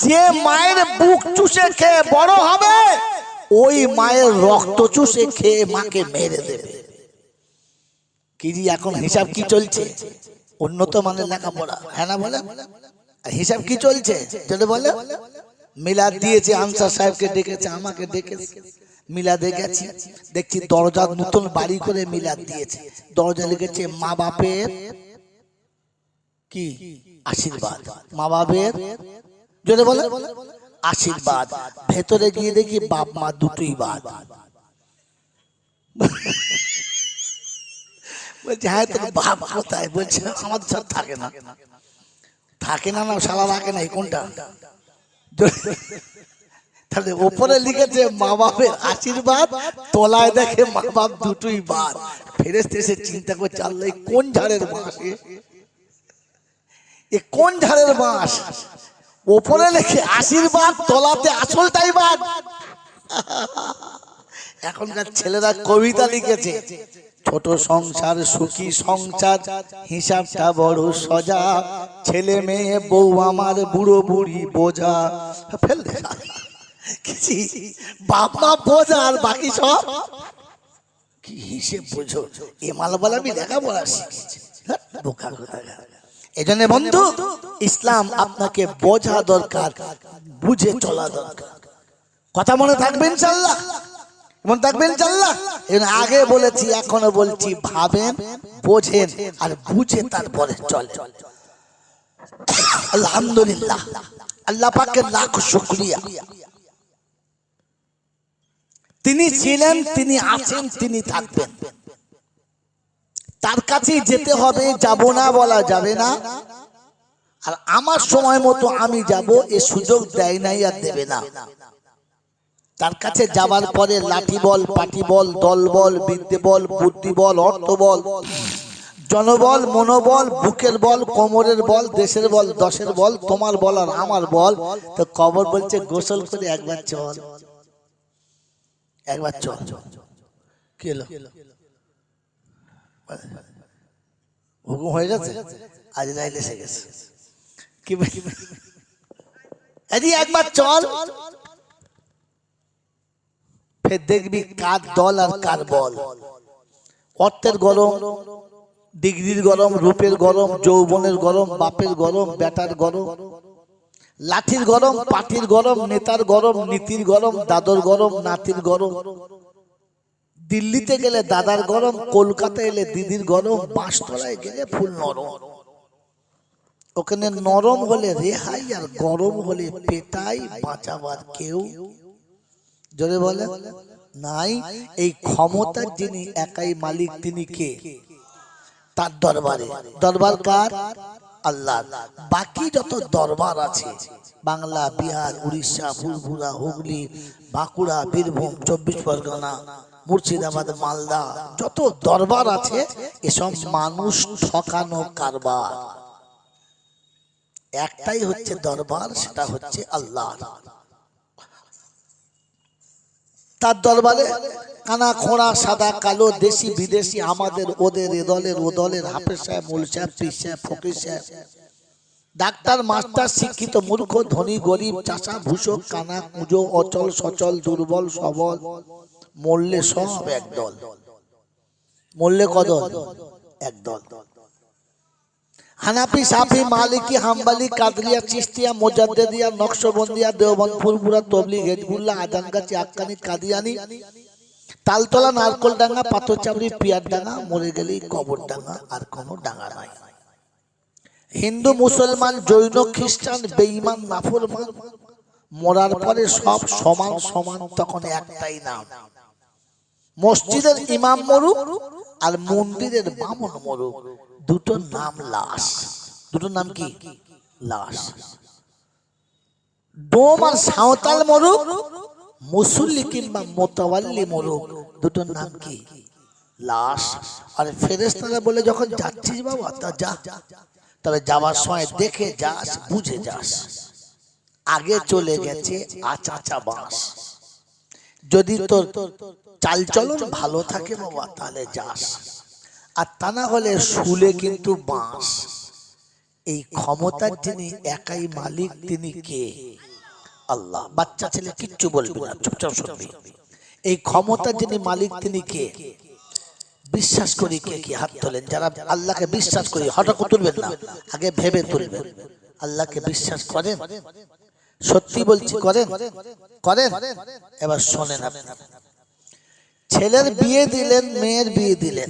যে মায়ের বুক চুষে খেয়ে বড় হবে ওই মায়ের রক্ত চুষে খেয়ে মাকে মেরে দেবে কি এখন হিসাব কি চলছে উন্নত মানের লেখাপড়া হ্যাঁ না বলে হিসাব কি চলছে যদি বলে মিলাদ দিয়েছে আনসার সাহেবকে ডেকেছে আমাকে ডেকেছে মিলাদে গেছি দেখছি দরজা নতুন বাড়ি করে মিলাদ দিয়েছে দরজা লিখেছে মা বাপের কি আশীর্বাদ মা বাপের যদি বলে আশীর্বাদ ভেতরে গিয়ে দেখি বাপ মা দুটোই বাদ বলছে হ্যাঁ তোর বাপ কোথায় বলছে আমাদের সাথে থাকে না না শালা রাখে না কোনটা তাহলে উপরে লিখেছে মা বাপের আশীর্বাদ তলায় দেখে মা বাপ দুটোই বাদ ফেরেশতা এসে চিন্তা করছে আল্লাহ কোন ঝাড়ের বাঁশ এ কোন ঝাড়ের বাঁশ উপরে লিখে আশীর্বাদ তলাতে আসলটাই বাদ এখনকার ছেলেরা কবিতা লিখেছে ছোট সংসার সুখী সংসার হিসাবটা বড় সজা ছেলে মেয়ে বউ আমার বুড়ো বুড়ি বোঝা ফেল দে বাপ মা বোঝা আর বাকি সব কি হিসেব বুঝো এ মালবালা আমি লেখাপড়া শিখেছি বোকা কোথা এজন্য বন্ধু ইসলাম আপনাকে বোঝা দরকার বুঝে চলা দরকার কথা মনে থাকবে ইনশাআল্লাহ মনে থাকবে ইনশাআল্লাহ আগে বলেছি এখনো বলছি ভাবেন বোঝেন আর বুঝে তারপরে চলে আলহামদুলিল্লাহ আল্লাহ পাকের লাখ শুকরিয়া তিনি ছিলেন তিনি আছেন তিনি থাকবেন তার কাছেই যেতে হবে যাব না বলা যাবে না আর আমার সময় মতো আমি যাব এ সুযোগ দেয় নাই আর দেবে না তার কাছে যাবার পরে লাঠি বল পাটি বল দল বল বিদ্যে বল বুদ্ধি বল অর্থ বল জনবল মনোবল বুকের বল কোমরের বল দেশের বল দশের বল তোমার বল আর আমার বল তো কবর বলছে গোসল করে একবার চল কি হলো হুকুম হয়ে গেছে আজ রাইল এসে গেছে কি একবার চল ফের দেখবি কার দল আর কার বল অর্থের গরম ডিগ্রির গরম রূপের গরম যৌবনের গরম বাপের গরম বেটার গরম লাঠির গরম পাটির গরম নেতার গরম নীতির গরম দাদর গরম নাতির গরম দিল্লিতে গেলে দাদার গরম কলকাতা এলে দিদির গরম বাঁশতলায় গেলে ফুল নরম ওখানে নরম হলে রেহাই আর গরম হলে পেটাই বাঁচাবার কেউ জোরে বলে নাই এই ক্ষমতার যিনি একাই মালিক তিনি কে তার দরবারে দরবার কার আল্লাহ বাকি যত দরবার আছে বাংলা বিহার উড়িষ্যা ফুরফুরা হুগলি বাঁকুড়া বীরভূম 24 পরগনা মুর্শিদাবাদ, মালদা, যত দরবার আছে এসব মানুষ ঠকানো কারবার। একটাই হচ্ছে দরবার, সেটা হচ্ছে আল্লাহ। তার দরবারে কানা খোঁড়া সাদা কালো দেশি বিদেশি আমাদের ওদের এ দলের ও দলের হাফেজ সাহেব, মুল সাহেব, পীর সাহেব, ফকির সাহেব, ডাক্তার মাস্টার, শিক্ষিত মূর্খ, ধনী গরিব, চাষা ভূষক, কানা কুঁজো, অচল সচল, দুর্বল সবল, মরলে সব একদল। মরলে কদল? একদল। হানাফি, সাফি, মালিকি, হাম্বলি, কাদরিয়া, চিশতিয়া, মুজাদ্দিদিয়া, নকশবন্দিয়া, দেওবন্দ, ফুরফুরা, তবলিগ, হিজবুল্লাহ, আজানগাছি, আক্কানি, কাদিয়ানি, তালতলা, নারকলডাঙ্গা, পাথরচাবড়ি, পিয়ারডাঙ্গা, মরে গেলেই কবরডাঙ্গা, আর কোনো ডাঙ্গা নাই। হিন্দু, মুসলমান, জৈন, খ্রিস্টান, বেঈমান, নাফরমান, মরার পরে সব সমান সমান, তখন একটাই নাম। মসজিদের ইমাম মরুক আর মন্দিরের বামন মরুক, দুটো নাম লাশ। দুটো নাম কি? লাশ। ডোম আর সাঁওতাল মরুক, মুসল্লি কিংবা মোতাওয়াল্লি মরুক, দুটো নাম কি? লাশ। আর ফেরেশতারা বলে যখন যাচ্ছিস বাবা তা যা, তবে যাওয়ার সময় দেখে যাস, বুঝে যাস। আগে চলে গেছে আচাচা বাস। যদি তোর চালচলন ভালো থাকে বাবা তাহলে যাস, আর তা না হলে শুলে কিন্তু বাঁশ। এই ক্ষমতার যিনি একাই মালিক তিনি কে? আল্লাহ। বাচ্চা ছেলে কিচ্ছু বলবি না, চুপচাপ শুনবি। এই ক্ষমতার যিনি মালিক তিনি কে? বিশ্বাস করি কে কি? হাত তোলেন যারা আল্লাহকে বিশ্বাস করি। হঠাৎ তুলবেন না, আগে ভেবে তুলবেন। আল্লাহকে বিশ্বাস করেন? সত্যি বলছি করেন? করেন? এবার শোনেন। আপনি ছেলের বিয়ে দিলেন, মেয়ের বিয়ে দিলেন।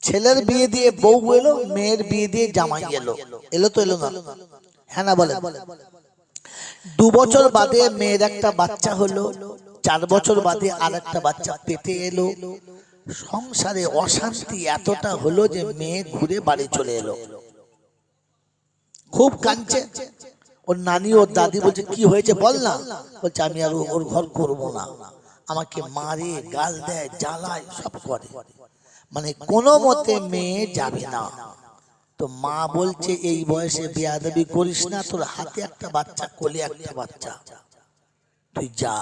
ছেলের বিয়ে দিয়ে বউ এলো, মেয়ের বিয়ে দিয়ে জামাই এলো। এলো তো এলো না? হ্যাঁ না বলেন। 2 বছর বাদে মেয়ের একটা বাচ্চা হলো, 4 বছর বাদে আর একটা বাচ্চা পেটে এলো। সংসারে অশান্তি এতটা হলো যে মেয়ে ঘুরে বাড়ি চলে এলো। খুব কাঁদছে। ওর নানি ওর দাদি বলছে কি হয়েছে বল না। বলছে আমি আর ওর ঘর করবো না, আমাকে মারে, গাল দেয়, জ্বালায়, সব করে। মানে কোনো মতে মেয়ে যাবে না। তো মা বলছে এই বয়সে বেয়াদবি করিস না, তোর হাতে একটা বাচ্চা, কোলে একটা বাচ্চা, তুই যা।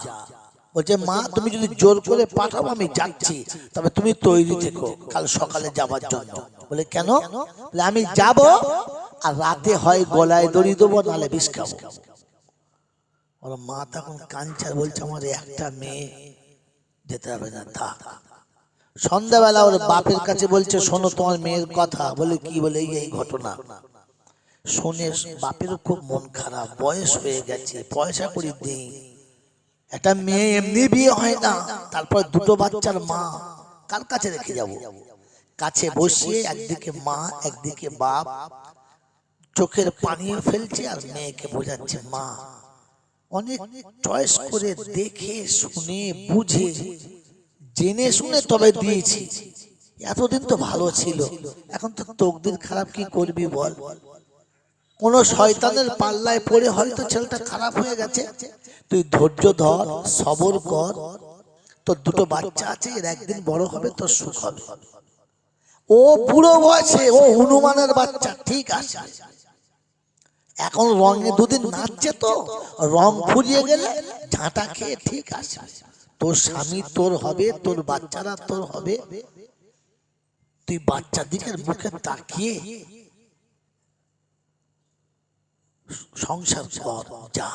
বলছে মা তুমি যদি জোর করে পাঠাবো আমি যাচ্ছি, তবে তুমি তৈরি থেকো কাল সকালে যাবার জন্য। বলে কেন? বলে আমি যাব, আর রাতে হয় গলায় দড়ি দেবো, নাহলে বিষ খাবো। ওর মা তখন কাঁদছে, বলছে আমার একটা মেয়ে, যেতে হবে না, থাক। সন্ধ্যাবেলা ওর বাপের কাছে বলছে শোনো তোমার মেয়ের কথা। বলে কি? বলে এই ঘটনা। শুনে বাপেরও খুব মন খারাপ, বয়স হয়ে গেছে, পয়সা করি নেই, একটা মেয়ে এমনি বিয়ে হয় না, তারপর 2টো বাচ্চার মা, কার কাছে রেখে যাব? কাছে বসিয়ে একদিকে মা একদিকে বাপ চোখের পানি ফেলছে, আর মেয়েকে বোঝাচ্ছে মা অনেক চয়েস করে দেখে শুনে বুঝে জেনে শুনে তবে দিয়েছি, এতদিন তো ভালো ছিল, এখন তো তকদির খারাপ, কি করবি বল। কোন শয়তানের পাল্লায় পড়ে হয়তো ছেলেটা খারাপ হয়ে গেছে, তুই ধৈর্য ধর, সবর কর, তোর 2টো বাচ্চা আছে, এর একদিন বড় হবে, তোর সুখ হবে। ও বুড়ো বয়সে ও হনুমানের বাচ্চা, ঠিক আছে, এখন রঙে 2 দিন নাচছে, তো রং ফুরিয়ে গেলে ঝাঁটা খেয়ে ঠিক আছে। তোর স্বামী তোর হবে, তোর বাচ্চারা তোর হবে, তুই বাচ্চা দিকের মুখে তাকিয়ে সংসার কর, যা।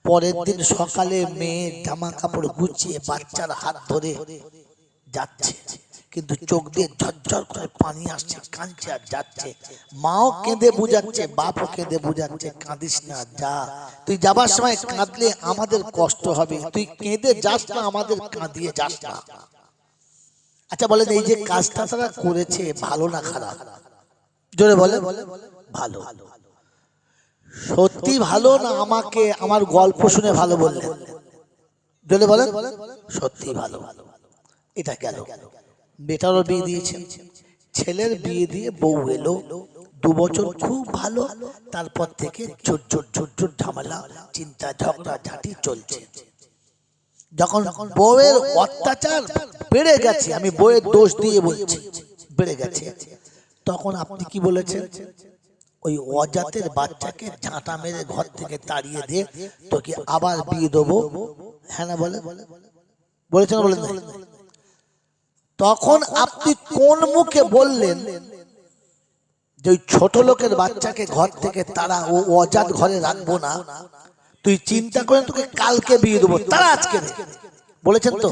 পরের দিন সকালে মেয়ে জামা কাপড় গুছিয়ে বাচ্চার হাত ধরে যাচ্ছে, কিন্তু চোখ দিয়ে ঝরঝর করে পানি আসছে, কাঁদছে আর যাচ্ছে। মাও কেঁদে বুঝাচ্ছে, বাপও কেঁদে বুঝাচ্ছে, কাঁদিস না, যা। তুই যাবার সময় কাঁদলে আমাদের কষ্ট হবে, তুই কেঁদে যাস না, আমাদের কাঁদিয়ে যাস না। আচ্ছা বলেন, এই যে কাজটা তারা করেছে ভালো না খারাপ? জোরে বলে। ভালো। সত্যি ভালো না আমাকে আমার গল্প শুনে ভালো বললেন? জোরে বলেন। সত্যি ভালো। এটা গেল। বেটারও বিয়ে দিয়েছেন, ছেলের বিয়ে দিয়ে বউ এলো, 2 বছর খুব ভালো, তারপর থেকে ঝুট ঝামেলা, চিন্তা, ঝগড়া ঝাঁটি চলছে। যখন বউয়ের অত্যাচার বেড়ে গেছে, আমি বউয়ের দোষ দিয়ে বলছি, বেড়ে গেছে, তখন আপনি কি বলেছেন? ওই অজাতের বাচ্চাকে ঝাঁটা মেরে ঘর থেকে তাড়িয়ে দিয়ে তোকে আবার বিয়ে দেবো, হ্যাঁ না বলে বলেছেন, বলেন? তখন আপনি কোন মুখে বললেন যে ওই ছোট লোকের বাচ্চাকে ঘর থেকে তারা, ও অজাত ঘরে রাখবো না, তুই চিন্তা করেন তোকে কালকে বিয়ে দেবো, তারা আজকে বলেছেন তো?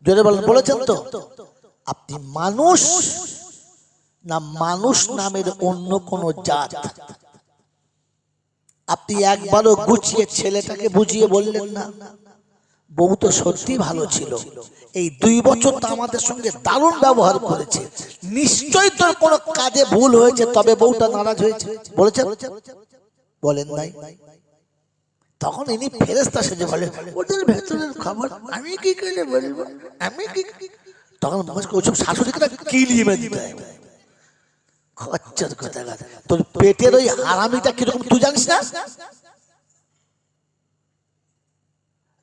জোরে বলেন, বলেছেন তো? আপনি মানুষ না মানুষ নামের অন্য কোন জাত? আপনি একবারও গুছিয়ে ছেলেটাকে বুঝিয়ে বললেন না? বউ তো সত্যি ভালো ছিল, এই 2 বছর তো আমাদের সঙ্গে দারুণ ব্যবহার করেছে, নিশ্চয়ই তোর কোনো কাজে ভুল হয়েছে, তবে বউটা নারাজ হয়েছে, বলেছেন? বলেন নাই? তখন ইনি ফেরেশতা সেজে বলেন, ওদের ভেতরের খবর আমি কি করে বলবো, আমি কি? তখন ওসব শাশুড়িকে কিলিয়ে দিতে হয়। খচ্চর কথা, তোর পেটের ওই হারামিটা কিরকম তুই জানিস না?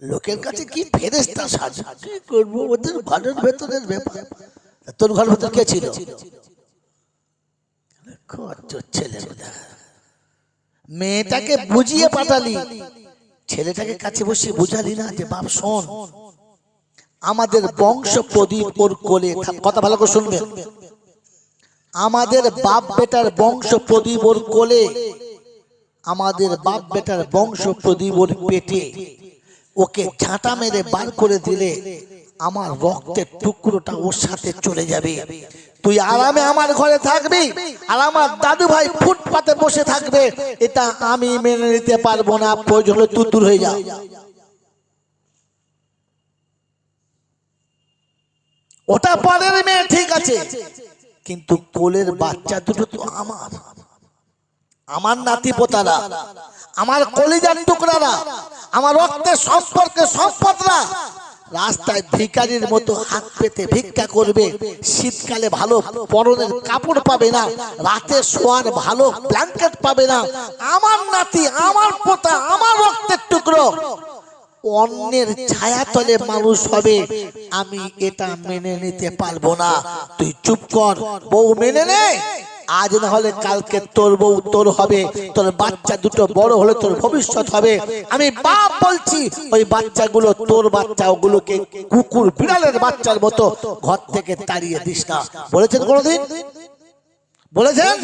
লোকের কাছে কি ফেরেশতা সাজ, কি করবো, ওদের ঘরের ভেতরের ব্যাপার। তোর ঘর ভেতর কে ছিল? খচ্চর ছেলে। মেয়েটাকে বুঝিয়ে পাঠালি, ছেলেটাকে কাছে বসে বুঝালি না যে বাপ শোন, আমাদের বংশ প্রদীপ ওর কোলে, কথা ভালো করে শুনবে, আমাদের বাপ বেটার বংশ প্রদীপ ওর কোলে, আমাদের বাপ বেটার বংশ প্রদীপ ওর পেটে, ওকে ঝাঁটা মেরে বার করে দিলে আমার রক্তের টুকরোটা ওর সাথে চলে যাবে, তুই আরামে আমার ঘরে থাকবি, আর আমার দাদু ভাই ফুটপাতে বসে থাকবে, এটা আমি মেনে নিতে পারবো না, প্রয়োজন হলে তুই দূর হয়ে যা। ওটা পরের মেয়ে ঠিক আছে, কিন্তু কোলের বাচ্চা দুটো তো আমার, আমার নাতি পোতারা, আমার কলিজার টুকরারা, আমার রক্তের সম্পর্কে সম্পদরা রাস্তায় ভিখারির মতো হাত পেতে ভিক্ষা করবে, শীতকালে ভালো পরনের কাপড় পাবে না, রাতে শোয়ার ভালো ব্ল্যাঙ্কেট পাবে না, আমার নাতি, আমার পোতা, আমার রক্তের টুকরো অন্যের ছায়াতলে মানুষ হবে, আমি এটা মেনে নিতে পারবো না, তুই চুপ কর, বউ মেনে নে, আজ না হলে কালকে তোর বউ তোর হবে, তোর বাচ্চা দুটো বড় হলে তোর ভবিষ্যৎ হবে, আমি বাপ বলছি ওই বাচ্চাগুলো তোর বাচ্চা, ওগুলোকে কুকুর বিড়ালের বাচ্চার মতো ঘর থেকে তাড়িয়ে দিস না, বলেছেন কোনদিন? বলেছেন?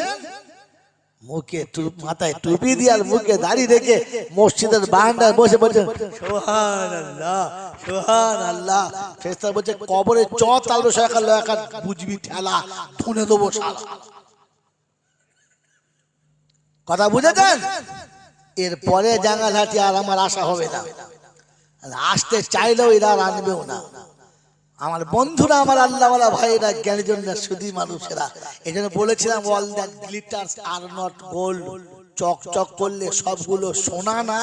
মুখে মাথায় টুপি দিয়ে আর মুখে দাড়ি রেখে মসজিদের বারান্দায় বসে বলছেন সুবহানাল্লাহ সুবহানাল্লাহ, ফেরেশতা বলছে কবরে চ তালবে সকাল লয়াকার বুঝবি ঠেলা ধুনে দেবো শালা। কথা বুঝেছেন? এরপরে জাঙ্গালহাটি আর আমার আশা হবে না, আসতে চাইলেও এরা আর আনবেও না। আমার বন্ধুরা, আমার আল্লাহওয়ালা ভাইরা, জ্ঞানীজনরা, সুধী মানুষেরা, এই জন্য বলেছিলাম all that glitters are not gold, চকচক করলে সবগুলো সোনা না,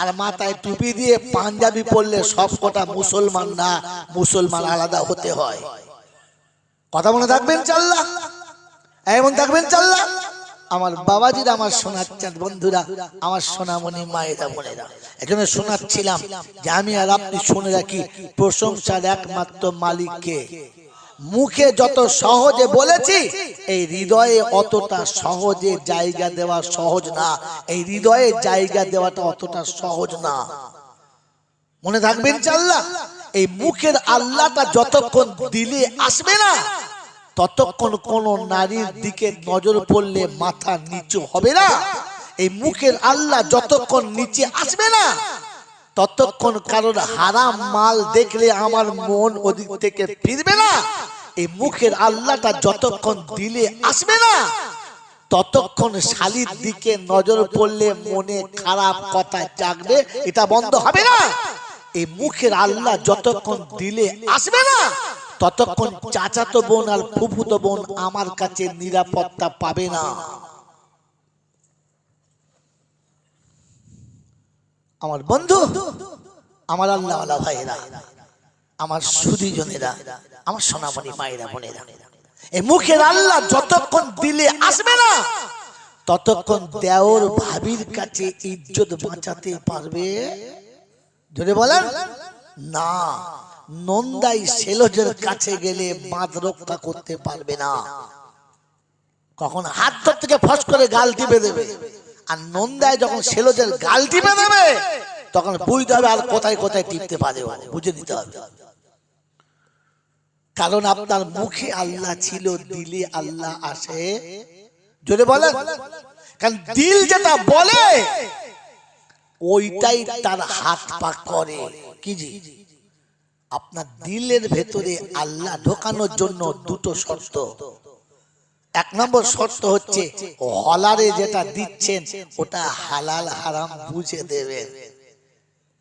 আর মাথায় টুপি দিয়ে পাঞ্জাবি পরলে সব কটা মুসলমান না, মুসলমান আলাদা হতে হয়। কথা মনে থাকবেন চাল্লা, এমন থাকবেন চাল্লা। আমার বাবাজিরা, আমার শোনাচ্ছেন বন্ধুরা, আমার সোনামণি মায়েরা বোনেরা, এখানে শোনাচ্ছিলাম যে আমি আর আপনি শুনে রাখি, প্রশংসার একমাত্র মালিককে। মুখে যত সহজে বলেছি, এই হৃদয়ে অতটা সহজে জায়গা দেওয়া সহজ না, এই হৃদয়ে জায়গা দেওয়াটা অতটা সহজ না, মনে থাকবেন চাল্লা। এই মুখের আল্লাহটা যতক্ষণ দিলে আসবে না, ততক্ষণ কোন নারীর দিকে নজর পড়লে মাথা নিচু হবে না। এই মুখের আল্লাহ যতক্ষণ নিচে আসবে না, ততক্ষণ কারোর হারাম মাল দেখলে আমার মন ওদিক থেকে ফিরবে না। এই মুখের আল্লাহটা যতক্ষণ দিলে আসবে না, ততক্ষণ শালীর দিকে নজর পড়লে মনে খারাপ কথা জাগবে, এটা বন্ধ হবে না। এই মুখের আল্লাহ যতক্ষণ দিলে আসবে না, ততক্ষণ চাচাতো বোন আর ফুফুতো বোন আমার কাছে নিরাপত্তা পাবে না। আমার বন্ধু, আমার আল্লাহওয়ালা ভাইরা, আমার সুধীজনেরা, আমার সোনামণি মায়েরা বোনেরা, এই মুখের আল্লাহ যতক্ষণ দিলে আসবে না, ততক্ষণ দেওর ভাবির কাছে ইজ্জত বাঁচাতে পারবে, যদি বলেন না, নন্দাই সেলজের কাছে গেলে বাঁধ রক্ষা করতে পারবে না। কখন হাত ধর থেকে ফস করে গাল টিপে দেবে, আর নন্দায় যখন সেলজের গাল টিপে দেবে তখন বুঝতে হবে আর কোথায় কোথায় টিপতে পারে, বুঝে নিতে হবে। কারণ আপনার মুখে আল্লাহ ছিল, দিলে আল্লাহ আসে। জোরে বলেন। কারণ দিল যেটা বলে ওইটাই তার হাত পা করে। কি জি? আপনার দিলের ভেতরে আল্লাহ ঢোকানোর জন্য দুটো শর্ত। এক নম্বর শর্ত হচ্ছে হলারে যেটা দিচ্ছেন ওটা হালাল হারাম বুঝে দেবেন।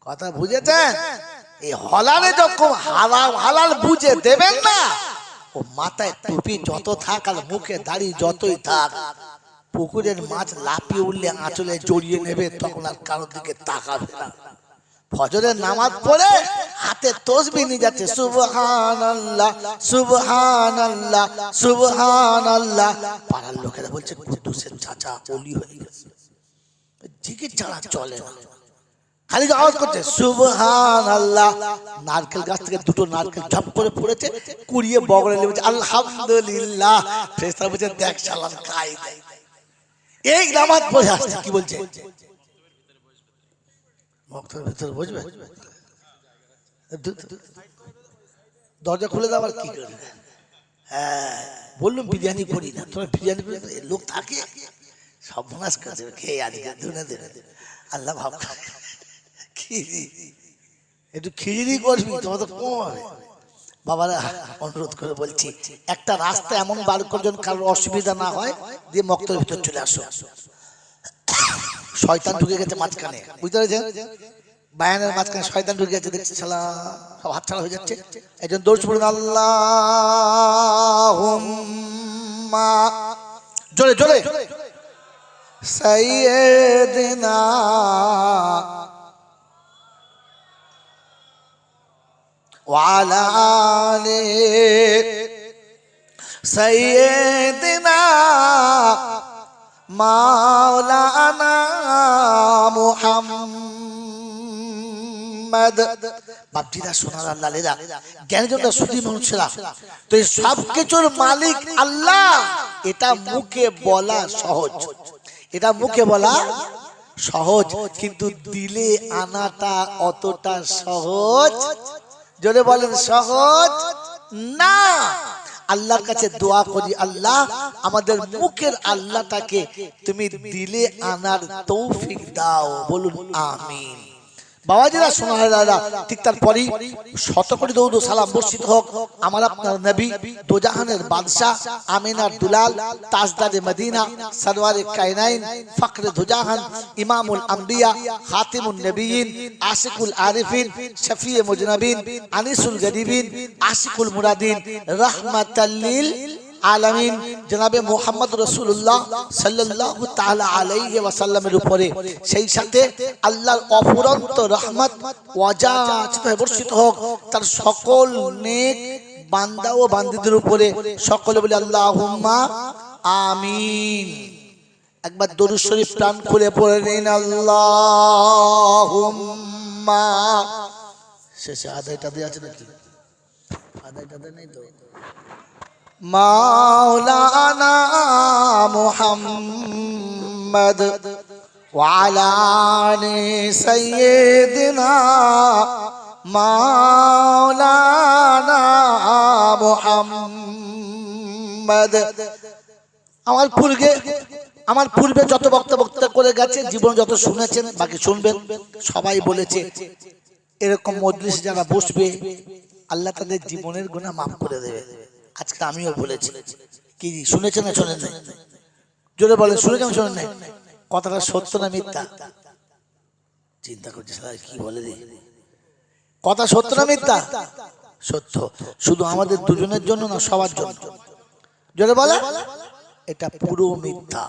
কথা বুঝেছেন? এই হলারে যখন হারাম হালাল বুঝে দেবেন না, ও মাথায় টুপি যত থাক আর মুখে দাড়ি যতই থাক, পুকুরের মাছ লাফিয়ে উঠলে আঁচলে জড়িয়ে নেবে, তখন আর কারোর দিকে তাকাবে না। ফজরের নামাজ পড়ে হাতে তসবিহ নিয়ে যাচ্ছে, সুবহানাল্লাহ সুবহানাল্লাহ সুবহানাল্লাহ। পাড়ার লোকেরা বলছে কুদ্দুসের চাচা ওলি হয়ে গেছে, জিকির ছাড়া চলে না, খালি আওয়াজ করছে সুবহানাল্লাহ। নারকেল গাছ থেকে দুটো নারকেল ঝপ করে পড়েছে, কুড়িয়ে বগলে বলছে আলহামদুলিল্লাহ। ফেরেশতা বলছে দেখ শালার খাই দেয়। এই নামাজ পড়ে আসছে, কি বলছে? মক্তবের ভিতরে বুঝবে, দরজা খুলে দেওয়ার কি করবে? হ্যাঁ বললাম বিরিয়ানি করি না, তোমার বিরিয়ানি করে লোক থাকে সব নাশ করে দেবে, খেয়ে আজকে ধুনে দেবে। আল্লাহ ভাব একটু খিচুড়ি করবি, তোমার তো কম হবে। বাবারা অনুরোধ করে বলছি, একটা রাস্তা এমন বার করজন কারোর অসুবিধা না হয়, দিয়ে মক্তবের ভিতর চলে আসো। শয়তান ঢুকে গেছে মাঝখানে, বুঝতে পেরেছেন? বায়ানের মাঝখানে শয়তান ঢুকে গেছে, দেখছি শালা সব হাতছাড়া হয়ে যাচ্ছে। একজন দৌড় পড়ুন আল্লাহুম্মা, জোরে জোরে, সাইয়্যিদিনা ওয়া আলা আলি সাইয়্যিদিনা মাওলানা মুহাম্মদ। বাপজিরা সোনার আল্লাহরা জ্ঞানীজনরা সুধী মানুষেরা, তো এই সব কিছুর মালিক আল্লাহ, এটা মুখে বলা সহজ, এটা মুখে বলা সহজ, কিন্তু দিলে আনাটা অতটা সহজ, জোরে বলেন, সহজ না। আল্লাহর কাছে দোয়া করি, আল্লাহ আমাদের মুখের আল্লাহটাকে তুমি দিলে আনার তৌফিক দাও, বলুন আমিন। বাবাজিরা সোনারা, ঠিক তারপরেই শতকোটি দরুদ ও সালাম বর্ষিত হোক আমার আপনার নবী, দোজাহানের বাদশাহ, আমিনার দুলাল, তাজদারে মদিনা, সরওয়ারে কায়নাইন, ফখরে দোজাহান, ইমামুল আম্বিয়া, খাতিমুন নবিয়িন, আশিকুল আরিফিন, শফিয়ে মুজনবিন, আনিসুল গরিবিন, আশিকুল মুরাদিন, রাহমাতাল লিল আলামিন জনাবে মুহাম্মদ রাসূলুল্লাহ সাল্লাল্লাহু তাআলা আলাইহি ওয়াসাল্লামের উপরে, সেই সাথে আল্লাহর অফুরন্ত রহমত ওয়াজাত বর্ষিত হোক তার সকল নেক বান্দা ও বান্দীদের উপরে। সকলে বলে আল্লাহুম্মা আমিন। একবার দরুদ শরীফ প্রাণ খুলে পড়ে নিন, আল্লাহুম্মা। শেষে আদায়টা দেয়া আছে নাকি? আদায়টা দেয় নাই তো? মাওলানা মুহাম্মদ ওয়া আলা আলি সাইয়্যিদিনা মাওলানা মুহাম্মদ। আমার পূর্বে যত বক্তা করে গেছে, জীবন যত শুনেছেন, বাকি শুনবেন, সবাই বলেছে এরকম মজলিস যারা বসবে আল্লাহ তাদের জীবনের গুনাহ মাফ করে দেবে। আজকে আমিও বলেছি, কি শুনেছেন না শোনেন নাই? জোরে বলেন, শুনেছেন শোনেন নাই? কথাটা সত্য না মিথ্যা? চিন্তা করছি কি বলে রে, কথা সত্য না মিথ্যা? সত্য। শুধু আমাদের দুজনের জন্য না, সবার জন্য। জোরে বলে, এটা পুরো মিথ্যা,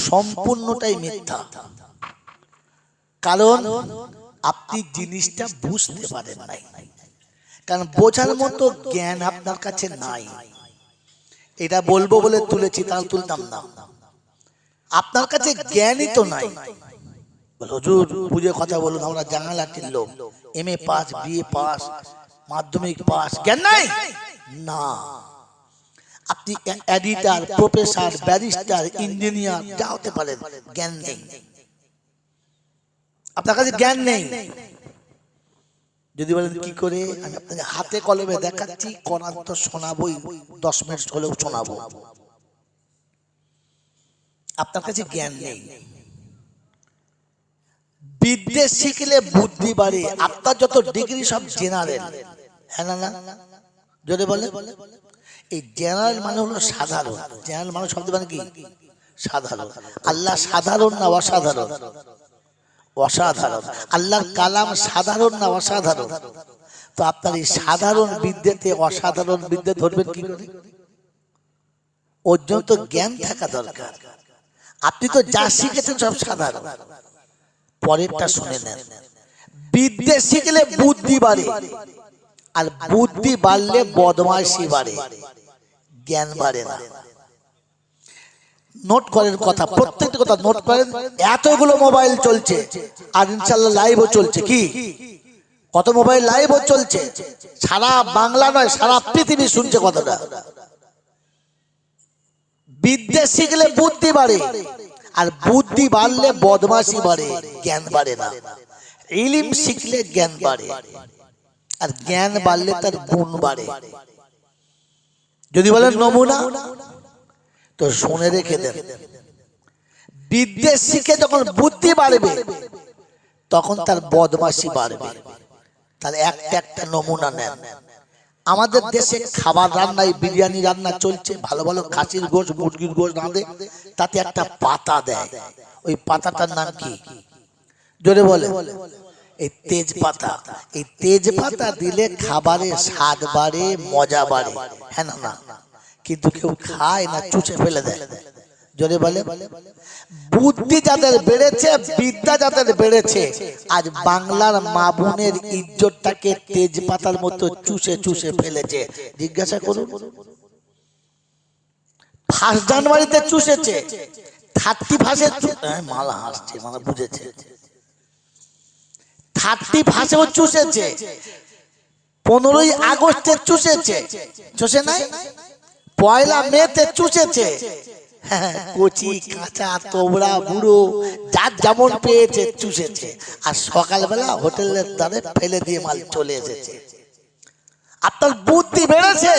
সম্পূর্ণটাই মিথ্যা। কারণ আপনি জিনিসটা বুঝতে পারেন নাই, কারণ বোঝার মতো জ্ঞান আপনার কাছে নাই। এটা বলবো বলে তুলেছি, তাহলে তুলতাম না। আপনার কাছে জ্ঞানই তো নাই। হুজুর বুঝে কথা বলুন, আমরা জাঙ্গালাটির লোক, এমএ পাস, বিএ পাস, মাধ্যমিক পাস, জ্ঞান নাই না। আপনি এডিটর, প্রফেসর, ব্যারিস্টার, ইঞ্জিনিয়ার যা হতে পারেন, জ্ঞান নেই, আপনার কাছে জ্ঞান নেই। যদি বলেন কি করে, আমি আপনাকে হাতে কলমে দেখাচ্ছি, কোরআন তো শোনাবই, 10 মিনিট হলেও শোনাবো। আপনার কাছে জ্ঞান নেই। বিদ্যে শিখলে বুদ্ধি বাড়ে। আপনার যত ডিগ্রি সব জেনারেল, হ্যাঁ না? যদি বলে এই জেনারেল মানে হলো সাধারণ। জেনারেল মানে শব্দ মানে কি? সাধারণ। আল্লাহ সাধারণ না অসাধারণ? অসাধারণ। আল্লাহর কালাম সাধারণ না অসাধারণ? তো আপনার এই সাধারণ বিদ্যেতে অসাধারণ বিদ্যে ধরবেন কি করে? ওর জন্য তো জ্ঞান থাকা দরকার। আপনি তো যা শিখেছেন সব সাধারণ। পরেরটা শুনে নেন, বিদ্যে শিখলে বুদ্ধি বাড়ে, আর বুদ্ধি বাড়লে বদমাইশি বাড়ে, জ্ঞান বাড়ে না। নোট করেন কথা, প্রত্যেকটা কথা নোট করেন। এতগুলো মোবাইল চলছে, আর ইনশাআল্লাহ লাইভও চলছে। কি কত মোবাইল লাইভও চলছে, সারা বাংলা নয় সারা পৃথিবী শুনছে কথাটা। বিদ্যে শিখলে বুদ্ধি বাড়ে, আর বুদ্ধি বাড়লে বদমাশি বাড়ে, জ্ঞান বাড়ে না। ইলম শিখলে জ্ঞান বাড়ে, আর জ্ঞান বাড়লে তার গুণ বাড়ে। যদি বলেন নমুনা, তো শুনে রেখে দেন। বিদ্যে শিখে যখন বুদ্ধি বাড়বে, তখন তার বদমাশি বাড়বে। তার একটা নমুনা নেন। আমাদের দেশে খাবার রান্নায় বিরিয়ানি রান্না চলছে, ভালো ভালো খাসির গোশ, মুরগির গোশ রাঁধে, তাতে একটা পাতা দেয়। ওই পাতাটার নাম কি? জোরে বলে। এই তেজপাতা। এই তেজপাতা দিলে খাবারের স্বাদ বাড়ে, মজা বাড়ে, হ্যাঁ না? কিন্তু কেউ খায় না, চুষে ফেলে দেয়। জোরে বলে। বুদ্ধি যাদের বেড়েছে, বিদ্যা যাদের বেড়েছে, আজ বাংলার মা বোনের ইজ্জতটাকে তেজপাতার মতো চুষে চুষে ফেলেছে। জিজ্ঞাসা করুন, 1 জানুয়ারিতে চুষেছে, 31 মালা হাসছে, মালা বুঝেছে, 31 চুষেছে, 15ই আগস্টে চুষেছে, চুষে নাই? 1 মেতে চুষেছে। কচি কাঁচা তোবড়া বুড়ো যার যেমন পেয়েছে চুষেছে, আর সকালবেলা হোটেলের দ্বারে ফেলে দিয়ে মাল চলে এসেছে। আপনার বুদ্ধি বেড়েছে,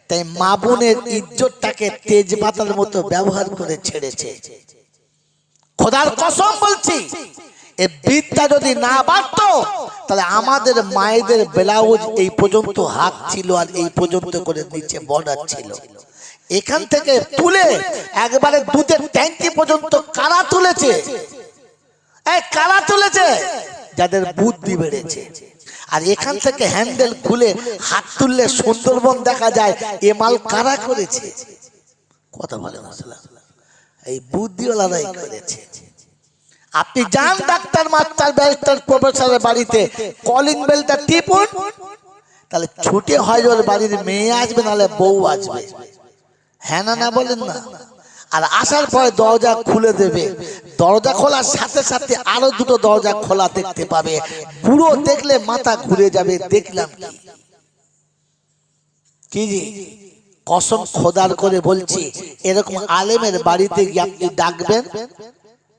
তাই মা বোনের ইজ্জতটাকে তেজপাতার মতো ব্যবহার করে ছেড়েছে। খোদার কসম বলছি, এ বিদ্যা যদি না বাড়তো, তাহলে আমাদের মায়েদের ব্লাউজ এই পর্যন্ত হাত ছিল, আর এই পর্যন্ত করে নিচে বর্ডার ছিল। এখান থেকে তুলে একবারে দুধের ট্যাঙ্কি পর্যন্ত কারা তুলেছে? কারা তুলেছে? যাদের বুদ্ধি বেড়েছে। আর এখান থেকে হ্যান্ডেল খুলে হাত তুললে সুন্দরবন দেখা যায়, এ মাল কারা করেছে? কথা বলে না, এই বুদ্ধিওয়ালারাই করেছে। আপনি যান ডাক্তার, মাস্টার, ব্যারিস্টার, প্রফেসরের বাড়িতে, কলিং বেলটা টিপুন, তাহলে ছুটি হয় ওর বাড়ির মেয়ে আসবে, নাহলে বউ আসবে, হ্যাঁ না বলেন না? আর আসার পরে দরজা খুলে দেবে, দরজা খোলার সাথে সাথে আরো 2টো দরজা খোলা দেখতে পাবে। বুড়ো দেখলে মাথা ঘুরে যাবে, দেখলাম কি জি, কসম খোদার করে বলছি, এরকম আলেমের বাড়িতে গিয়ে আপনি ডাকবেন,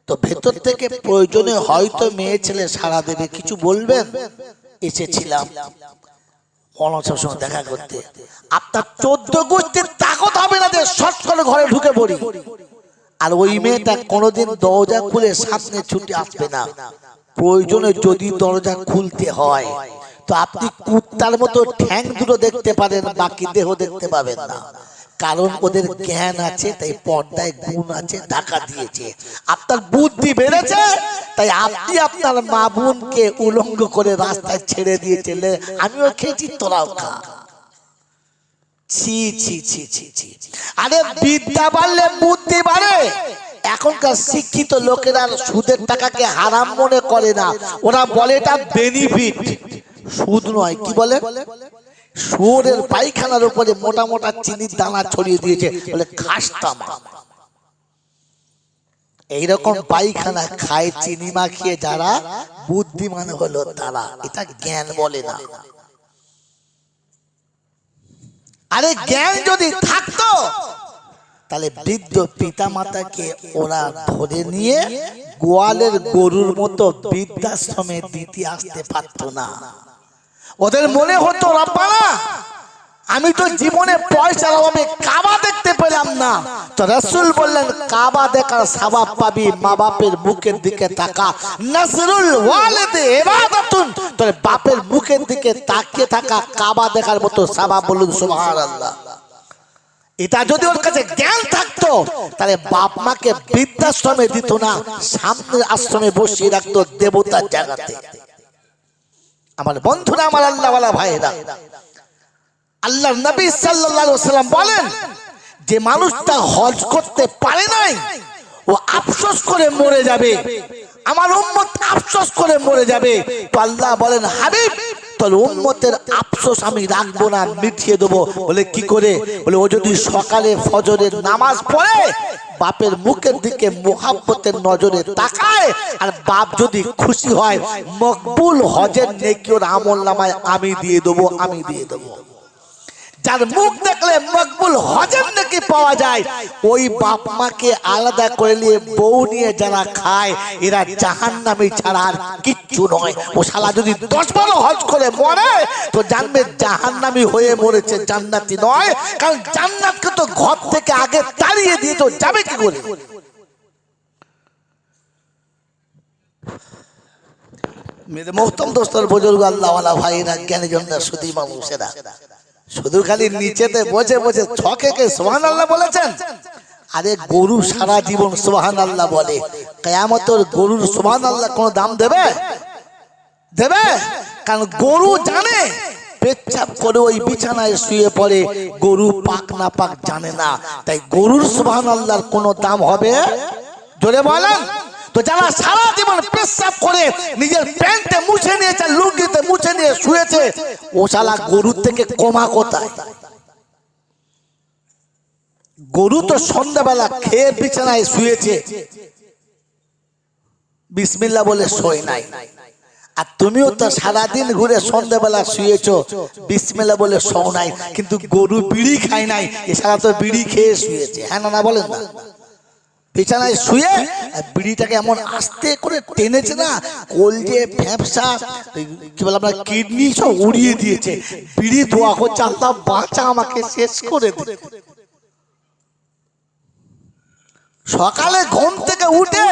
তো ভেতর থেকে প্রয়োজনে হয়তো মেয়ে ছেলে সাড়া দেবে, কিছু বলবেন, এসেছিলাম মৌলানার সঙ্গে দেখা করতে। আপনার 14 গোষ্ঠীর তাকত হবে না যে শর্ট করে ঘরে ঢুকে পড়ি। আর ওই মেয়েটা কোনোদিন দরজা খুলে সামনে ছুটে আসবে না। প্রয়োজনে যদি দরজা খুলতে হয়, তো আপনি কুত্তার মতো ঠ্যাং দুটো দেখতে পারেন, বাকি দেহ দেখতে পাবেন না। কারণ ওদের জ্ঞান আছে, তাই পর্দায় গুণ আছে, ঢাকা দিয়েছে। আপনার বুদ্ধি বেড়েছে, তাই আপনি আপনার মা বোনকে উলঙ্গ করে রাস্তায় ছেড়ে দিয়েছেন। আমিও খেয়েছি, তোরাও খা। ছি ছি ছি ছি ছি। আরে বিদ্যা বাড়লে বুদ্ধি বাড়ে। এখনকার শিক্ষিত লোকেরা সুদের টাকাকে হারাম মনে করে না, ওরা বলে এটা বেনিফিট। সুদ নয়, কি বলে? শুয়োরের পায়খানার উপরে মোটা মোটা চিনির দানা ছড়িয়ে দিয়েছে, বলে খাসতাম। এইরকম পায়খানা খায় চিনি মাখিয়ে যারা বুদ্ধিমান হলো তারা, এটা জ্ঞান বলে না। আরে জ্ঞান যদি থাকতো তাহলে বৃদ্ধ পিতা মাতাকে ওরা ধরে নিয়ে গোয়ালের গরুর মতো বৃদ্ধাশ্রমে দিতে আসতে পারতো না। ওদের মনে হতো রব্বানা আমি তো জীবনে পয়সার অভাবে কাবা দেখতে পেলাম না, তো রাসূল বললেন কাবা দেখার সওয়াব পাবি, মা বাপের মুখের দিকে তাকা, নাসরুল ওয়ালিদে ইবাদাতুন, তোর বাপের মুখের দিকে তাকিয়ে থাকা কাবা দেখার মতো সওয়াব। বলুন সুবহানাল্লাহ। এটা যদি ওর কাছে জ্ঞান থাকতো তাহলে বাপ মাকে বৃদ্ধাশ্রমে দিত না, সামনের আশ্রমে বসিয়ে রাখতো দেবতার জায়গাতে। আমার বন্ধুরা, আমার আল্লাহওয়ালা ভাইরা, আল্লাহর নবী সাল্লাল্লাহু আলাইহি ওয়াসাল্লাম বলেন যে মানুষটা হজ করতে পারে নাই ও আফসোস করে মরে যাবে, আমার উম্মত আফসোস করে মরে যাবে। তো আল্লাহ বলেন হাবিব তোর উম্মতের আফসোস আমি রাখবো না, মিটিয়ে দেবো। বলে কি করে? বলে ও যদি সকালে ফজরের নামাজ পড়ে বাপের মুখের দিকে মুহাব্বতের নজরে তাকায় আর বাপ যদি খুশি হয় মকবুল হজের নেকি ওর আমলনামায় আমি দিয়ে দেবো, আমি দিয়ে দেবো। যার মুখ দেখলে মকবুল হজের নেকি পাওয়া যায়, ওই বাপ মাকে আলাদা করে নিয়ে বউ নিয়ে যারা খায় এরা জাহান্নামী ছাড়া আর কিচ্ছু নয়। ও শালা যদি 10-12 হজ করে মরে তো জানবে জাহান্নামী হয়ে মরেছে, জান্নাতি নয়। কারণ জান্নাতকে তো ঘর থেকে আগে তাড়িয়ে দিয়ে তো যাবে কি করে? মেরে মোহতরম দোস্তর বুজুর্গ আল্লাহওয়ালা ভাইরা, জ্ঞানীজন সুধী মানুষেরা, শুধু খালি নিচেতে বসে বসে ছকে সুবহানাল্লাহ বলেছেন। আরে গরু সারা জীবন সুবহানাল্লাহ বলে, কিয়ামতের গরুর সুবহানাল্লাহ কোনো দাম দেবে? দেবে? কারণ গরু জানে পেচ্ছাপ করে ওই বিছানায় শুয়ে পড়ে, গরু পাক না পাক জানে না, তাই গরুর সুবহানাল্লাহর কোনো দাম হবে? জোরে বলেন। তো যারা সারা জীবন পেশাব করে নিজের প্যান্টে মুছে নিয়েছে, লুঙ্গিতে মুছে নিয়ে শুয়েছে, ও শালা গরুর থেকে কমা কোথায়? গরু তো সন্ধ্যাবেলা খেয়ে বিছানায় শুয়েছে, বিসমিল্লাহ বলে শোয় নাই। আর তুমিও তো সারাদিন ঘুরে সন্ধ্যাবেলা শুয়েছো, বিসমিল্লাহ বলে শোও নাই। কিন্তু গরু বিড়ি খায় নাই, এ শালা তো বিড়ি খেয়ে শুয়েছে। হ্যাঁ না বলেন না? বিছানায় শুয়ে বিড়িটাকে এমন আস্তে করে টেনেছে না, কলজে ফ্যাপসা কি বলে আপনার কিডনি সব উড়িয়ে দিয়েছে। বিড়ি দোয়া করছে আল্লাহ বাঁচা আমাকে, শেষ করে দে। সকালে ঘুম থেকে উঠে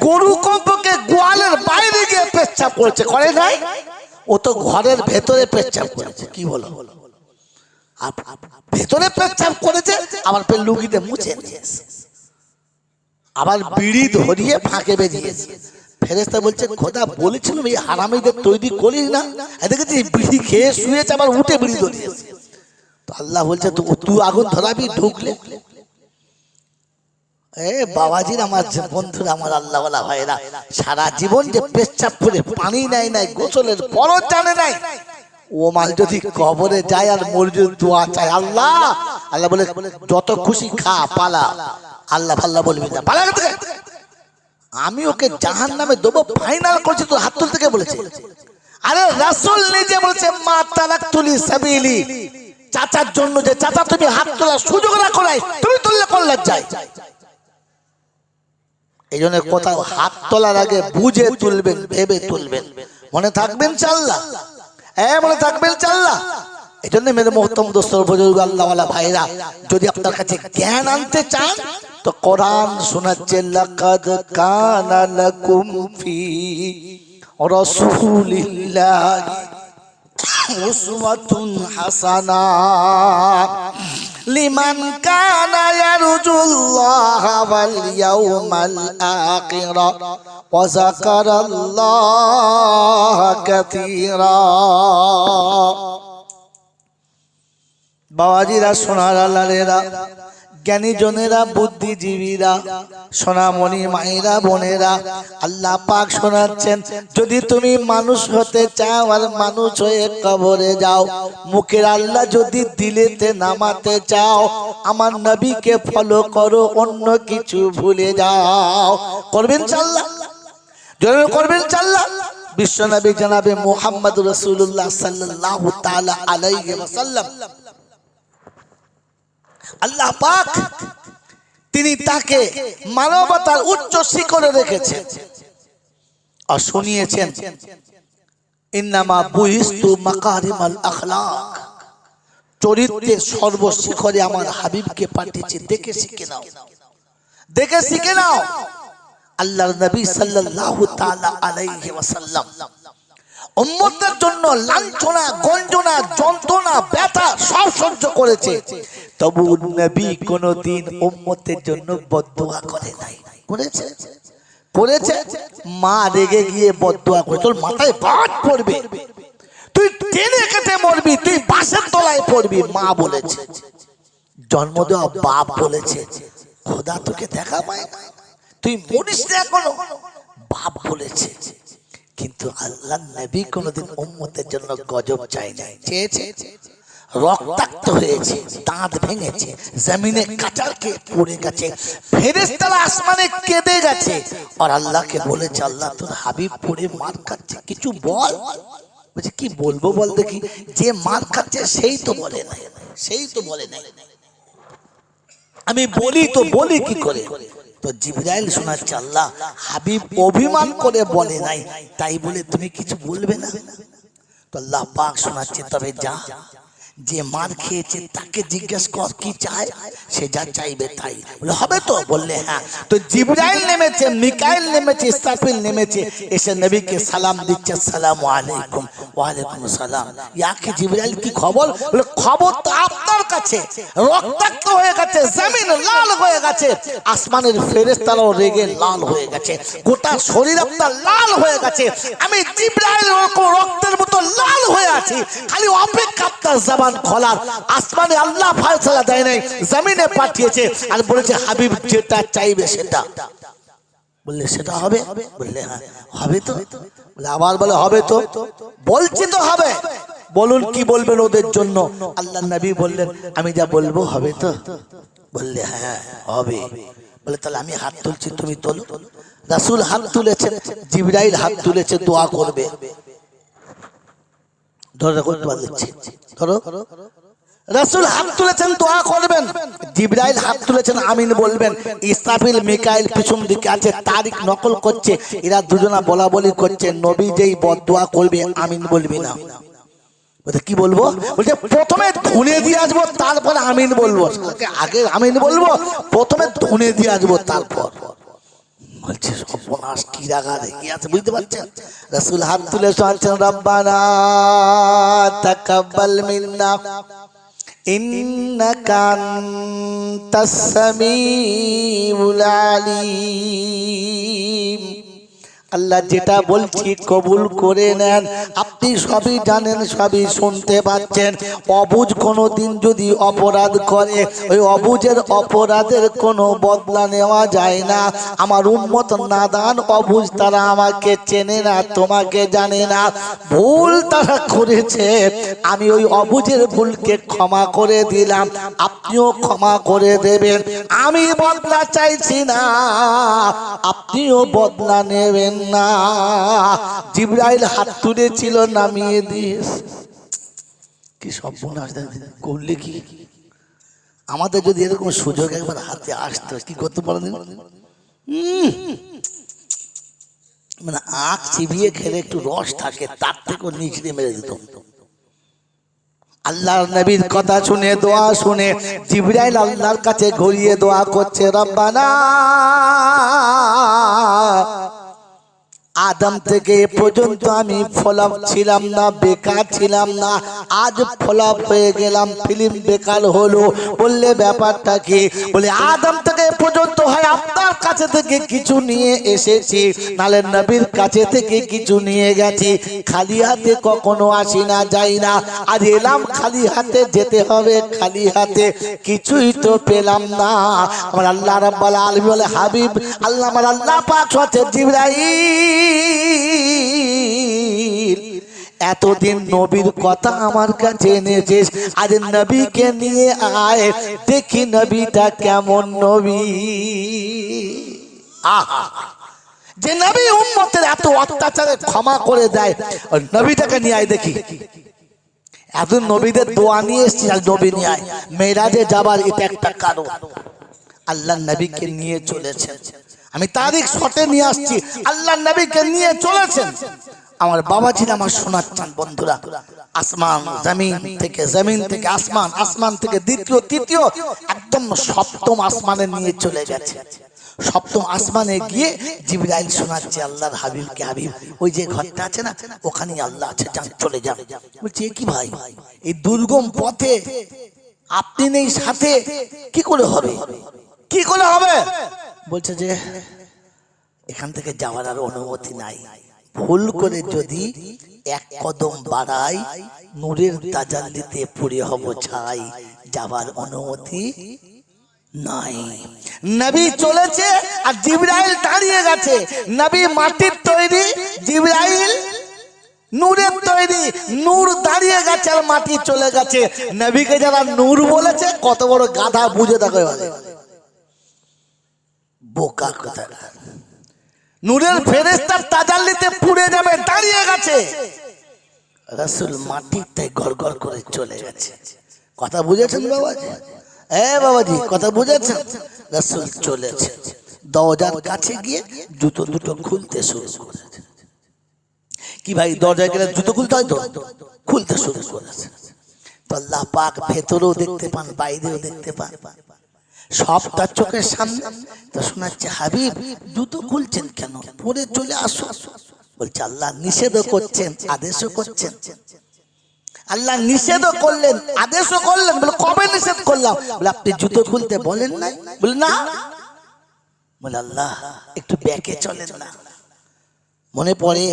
গরু কম্পকে গোয়ালের বাইরে গিয়ে পেচ্ছাপ করেছে, করে নাই? ও তো ঘরের ভেতরে পেচ্ছাপ করেছে। কি বলো? ভেতরে পেচ্ছাপ করেছে, আবার লুঙ্গিতে মুছে নিয়েছে, আবার বিড়ি ধরিয়ে ফাঁকে বেরিয়েছে। ফেরেশতা বলছে খোদা বলেছিলাম এই হারামিদের তৈরি করিস না, দেখেছি বিড়ি খেয়ে শুয়েছে আবার উঠে বিড়ি ধরিয়েছে। তো আল্লাহ বলছে তুই আগুন ধরাবি, ঢুকলে। এ বাবাজির, আমার বন্ধুরা, আমার আল্লাহওয়ালা ভাইরা, সারা জীবন যে পেচ্ছাপ করে পানি নেয় নাই, গোসলের ফরজ জানে নাই, ও মাল যদি কবরে যায় আর মসজিদ দোয়া চায়, আল্লাহ আল্লাহ বলে যত খুশি খা পালা, আল্লাহ আল্লাহ বলবি না, পালা। আমি ওকে জাহান্নামে দেবো ফাইনাল করছি, তো হাত তুলতে কে বলেছে? আরে রাসূল নিজে বলেছে মা তারাকতুলি সাবিলি, চাচার জন্য যে চাচা তুমি হাত তোলার সুযোগ রাখো নাই, তুমি তুললে কোন লজ্জায়? এই জন্য কোথাও হাত তোলার আগে বুঝে তুলবেন, ভেবে তুলবেন। মনে থাকবেন ইনশাআল্লাহ, মনে থাকবেন ইনশাআল্লাহ। এই জন্য মেরে মোহতরম দোস্তর বুজুর্গ আল্লাহওয়ালা ভাইরা, যদি আপনার কাছে জ্ঞান আনতে চান তো কোরআন শোনাচ্ছে লাকাদ কানা লাকুম ফি রাসূলিল্লাহি উসওয়াতুন হাসানা লিমান কানা ইয়ারজুল্লাহা ওয়াল ইয়াউমাল আখিরা ওয়া যাকারাল্লাহা কাসীরা। বাবাজিরা, সোনার আল্লাহরা, জ্ঞানী জনেরা, বুদ্ধিজীবীরা, সোনামণি মায়েরা, বোনেরা, আল্লাহ পাক শোনাচ্ছেন, যদি তুমি মানুষ হতে চাও আর মানুষ হয়ে কবরে যাও, মুখের আল্লাহ যদি দিলেতে নামাতে চাও, আমার নবীকে ফলো করো, অন্য কিছু ভুলে যাও। করবেন ইনশাআল্লাহ? জোরে করবেন ইনশাআল্লাহ? বিশ্বনবী জনাবে মুহাম্মদ রাসূলুল্লাহ সাল্লাল্লাহু তাআলা আলাইহি ওয়াসাল্লাম, আল্লাহ পাক তিনি তাকে মানবতার উচ্চ শিখরে রেখেছেন আর শুনিয়েছেন, ইন্নামা বুইস্তু মাকারিমাল আখলাক, চরিত্রের সর্বশিখরে আমার হাবিবকে পাঠিয়েছে, দেখে শিখে নাও, দেখে শিখে নাও। আল্লাহর নবী সাল্লাল্লাহু তাআলা আলাইহি ওয়াসাল্লাম উম্মতের জন্য লাঞ্ছনা, গঞ্জনা, যন্ত্রণা, ব্যথা সব সহ্য করেছে, তবু নবী কোনদিন উম্মতের জন্য বদদুয়া করে নাই। করেছে? করেছে। মা রেগে গিয়ে বদদুয়া করে, তোর মাথায় বাজ পড়বে, তুই টেনে কেটে মরবি, তুই বাসের তলায় পড়বি, মা বলেছে। জন্ম দেওয়া বাপ বলেছে, খোদা তোকে দেখা পায় না, তুই মরিস না এখনো, বাপ বলেছে। কিন্তু আল্লাহর নবী কোনদিন উম্মতের জন্য গজব চাই নাই, চেয়েছে, রক্তাক্ত হয়েছে, দাঁত ভেঙেছে, জমিনে কাঁচাকে পড়ে গেছে, ফেরেশতারা আসমানে কেঁদে গেছে, আর আল্লাহকে বলেছে, আল্লাহ তোর হাবিব পড়ে মার খাচ্ছে, কিছু বল। বলছে কি বলবো বল দেখি, যে মার খাচ্ছে সেই তো বলে নাই, সেই তো বলে নাই, আমি বলি তো বলি কি করে? তো জিবরাইল শোনাচ্ছে, আল্লাহ হাবিব অভিমান করে বলে নাই, তাই বলে তুমি কিছু বলবে না? তো আল্লাহ পাক শোনাচ্ছে, তবে যা, যে মার খেয়েছে তাকে জিজ্ঞেস কর কি চায়, সে যা চাইবে তাই। বলে হবে তো? বললে হ্যাঁ। তো জিবরাইল নেমেছে, মিকাইল নেমেছে, ইসরাফিল নেমেছে, এসে নবীকে সালাম দিচ্ছে, আসসালামু আলাইকুম। ওয়া আলাইকুম সালাম। ইয়া কি জিবরাইল, কি খবর? বলে খবর তো আপনার কাছে, রক্তাক্ত হয়ে গেছে, জমিন লাল হয়ে গেছে, আসমানের ফেরেশতারাও রেগে লাল হয়ে গেছে, গোটা শরীর আপনার লাল হয়ে গেছে, আমি জিবরাইল রক্তের মতো লাল হয়ে আছি, খালি অপেক্ষা আপনার জবান খোলার। আসমানে আল্লাহ ফয়সালা দেয় নাই, জমিনে পাঠিয়েছে, আর বলেছে হাবিব যেটা চাইবে সেটা। বললে সেটা হবে? বললে হ্যাঁ হবে তো। বলে আবার বলে হবে তো, বলছি তো হবে। বলুন কি বলবেন ওদের জন্য? আল্লাহ নবী বললেন, আমি যা বলবো হবে তো? বললে হ্যাঁ হবে। বলে তাহলে আমি হাত তুলছি, তুমি তোলো। রাসূল হাত তুলেছেন, জিবরাইল হাত তুলেছে, দোয়া করবে। রাসূল হাত তুলেছেন, দোয়া করবেন, জিবরাইল হাত তুলেছেন, আমিন বলবেন। ইসরাফিল মিকাইল পিছন দিকে আছে, তারিখ নকল করছে, এরা দুজনা বলা বলি করছে, নবী যেই বদদুয়া করবে আমিন বলবি না। বলতে কি বলবো? বলছে প্রথমে ধুনে দিয়ে আসবো, তারপরে আমিন বলবো। আগে আমিন বলবো, প্রথমে ধুনে দিয়ে আসবো, তারপর। বলছে সর্বনাশ, কি রাগা রেগে আছে, বুঝতে পারছেন? রাসূল হাত তুলে বলছেন, রব্বানা তাকাব্বাল মিন্না ইন্নাকা আনতাস সামিউল আলিম। আল্লাহ যেটা বলছি কবুল করে নেন, আপনি সবই জানেন, সবই শুনতে পাচ্ছেন। অবুঝ কোনো দিন যদি অপরাধ করে, ওই অবুঝের অপরাধের কোনো বদলা নেওয়া যায় না। আমার উম্মত নাদান অবুঝ, তারা আমাকে চেনে না, তোমাকে জানে না, ভুল তারা করেছে, আমি ওই অবুঝের ভুলকে ক্ষমা করে দিলাম, আপনিও ক্ষমা করে দেবেন। আমি বদলা চাইছি না, আপনিও বদলা নেবেন না। জিবরাইল হাত তুলেছিল, নামিয়ে দিয়েছে। কি সর্বনাশ করলে! কি আমাদের যদি এরকম সুযোগ একবার হাতে আসতো, কি করতে পারেন? মানে আখ চিবিয়ে খেলে একটু রস থাকে, তার থেকেও নিচড়ে মেরে দিত। আল্লাহর নবীর কথা শুনে, দোয়া শুনে, জিবরাইল আল্লাহর কাছে ঘুরিয়ে দোয়া করছে, রব্বানা আদম থেকে এ পর্যন্ত আমি ফলপ ছিলাম না, বেকার ছিলাম না, আজ ফলপ হয়ে গেলাম, ফিল্ম বেকার হলো। বললে ব্যাপারটা কি? বলে আদম থেকে এ পর্যন্ত হয় আপনার কাছে কাছে থেকে কিছু নিয়ে এসেছি, নালে নবীর কাছে থেকে কিছু নিয়ে গেছি। খালি হাতে কখনো আসি না, যাই না। আজ এলাম খালি হাতে, যেতে হবে খালি হাতে। কিছুই তো পেলাম না। আমার আল্লাহ রাব্বুল আলামিন বলে, হাবিব আল্লাহ, আমার আল্লাহ পাক হচ্ছে জিবরাইল, এতদিন নবীর কথা আমার কাছে এনেছিস, আজ নবীকে নিয়ে আয়, দেখি নবীটা কেমন নবী। আহা, যে নবী উম্মতের এত অত্যাচারে ক্ষমা করে দেয়, ওই নবীটাকে নিয়ে আয় দেখি। এতদিন নবীদের দোয়া নিয়ে এসেছি, আর নবী নিয়ে আয়। মেরাজে যাবার এটা একটা কারণ, আল্লাহ নবীকে নিয়ে চলেছেন। আমি তারিখ শটে নিয়ে আসছি, আল্লাহ নবীকে নিয়ে চলেছেন। আমার বাবাজিরা আমার শোনাচ্ছেন বন্ধুরা, আসমান জমিন থেকে, জমিন থেকে আসমান, আসমান থেকে দ্বিতীয় তৃতীয় একদম সপ্তম আসমানে নিয়ে চলে গেছে। সপ্তম আসমানে গিয়ে জিবরাইল শোনাচ্ছে আল্লাহর হাবিবকে, হাবিব ওই যে ঘরটা আছে না, ওখানেই আল্লাহ আছে, যান চলে যান। বলছে কি ভাই, এই দুর্গম পথে আপনি নেই সাথে, কি করে হবে, কি করে হবে? বলছে যে এখান থেকে যাওয়ার আর অনুমতি নাই। ভুল করে যদি এক কদম বাড়াই, নূরের তাজাল্লিতে পুড়ে হব ছাই, যাবার অনুমতি নাই। নবী চলেছে আর জিবরাইল দাঁড়িয়ে গেছে। নবী মাটির তৈরি, জিবরাইল নূরের তৈরি। নূর দাঁড়িয়ে গেছে আর মাটি চলে গেছে। নবীকে যারা নূর বলেছে, কত বড় গাধা, বুঝে দেখো বোকা কথা। নূরের ফেরেশতার তাজাল্লিতে পুড়ে যাবে, দাঁড়িয়ে গেছে। রাসূল মাটিতে গড়গড় করে চলে গেছে। কথা বুঝেছেন বাবাজি? বাবাজি কথা বুঝেছেন? রাসূল চলেছে, দরজার কাছে গিয়ে জুতো দুটো খুলতে শুরু করেছে। কি ভাই, দরজায় গেলে জুতো খুলতে হয় তো, খুলতে শুরু করেছে। তো আল্লাহ পাক ভেতরেও দেখতে পান, বাইরেও দেখতে পান, সব তার চোখের সামনে। তো শোনাচ্ছে, হাবিব জুতো খুলছেন কেন, পরে চলে আসো। বলছে আল্লাহ নিষেধও করছেন, আদেশও করছেন। আল্লাহ নিষেধও করলেন, আদেশও করলেন। বলে কবে নিষেধ করলাম? বলে আপনি জুতো খুলতে বলেন নাই। বলে না। বলে আল্লাহ একটু ব্যাকে চলেন না, মনে পড়ে।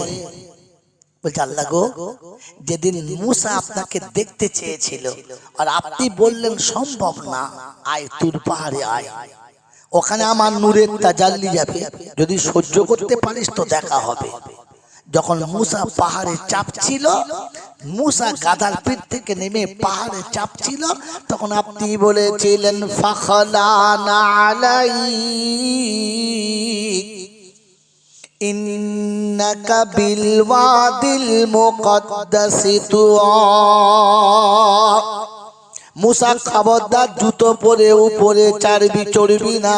বলছে আল্লাহ গো, যেদিন মুসা আপনাকে দেখতে চেয়েছিল আর আপনি বললেন সম্ভব না, আয় তুর পাহাড়ে আয়, ওখানে আমার নূরের তাজাল্লি যাবে, যদি সহ্য করতে পারিস তো দেখা হবে। যখন মুসা পাহাড়ে চাপছিল, মুসা গাধার পিঠ থেকে নেমে পাহাড়ে চাপছিল, তখন আপনি বলেছিলেন ফাখলানা আলাইক ইন্নাকা বিল ওয়াদিল মুকদ্দাসি তুয়া। মুসা খবরদার জুতো পরে উপরে চড়বি না,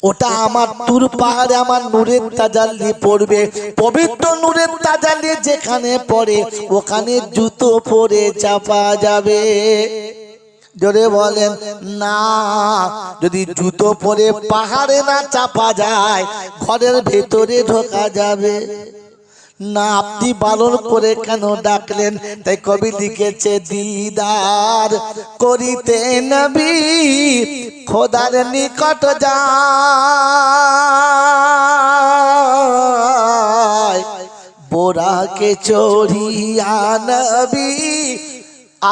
ওটা আমার তুর পাহাড়ে আমার নূরের তাজাল্লি পড়বে। পবিত্র নূরের তাজাল্লি যেখানে পড়ে, ওখানে জুতো পরে চাপা যাবে। জোরে বলেন না। যদি জুতো পরে পাহাড়ে না চাপা যায়, ঘরের ভেতরে ঢোকা যাবে না। আপনি বারণ করে কেন ডাকলেন? তাই কবি লিখেছে, দিদার করিতে নবী খোদার নিকট যায়, বোরাকে চড়িয়া নবী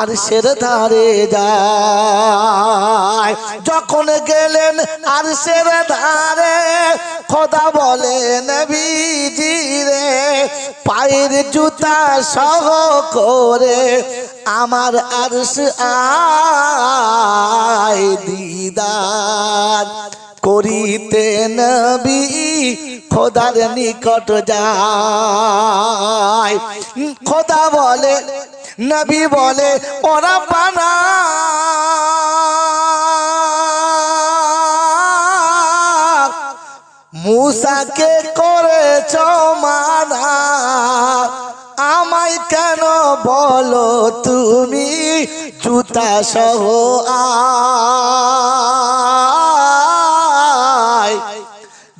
আরশের ধারে যায়। যখন গেলেন আরশের ধারে, খোদা বলে নবীজি রে, পায়ের জুতা সহ করে আমার আরশ আয়, দিদার করিতে নবী খোদার নিকট যায়। খোদা বলে, নবী বলে, ওরা বানা মুসাকে করেছ মানা, আমায় কেন বলো তুমি জুতা সহ আয়,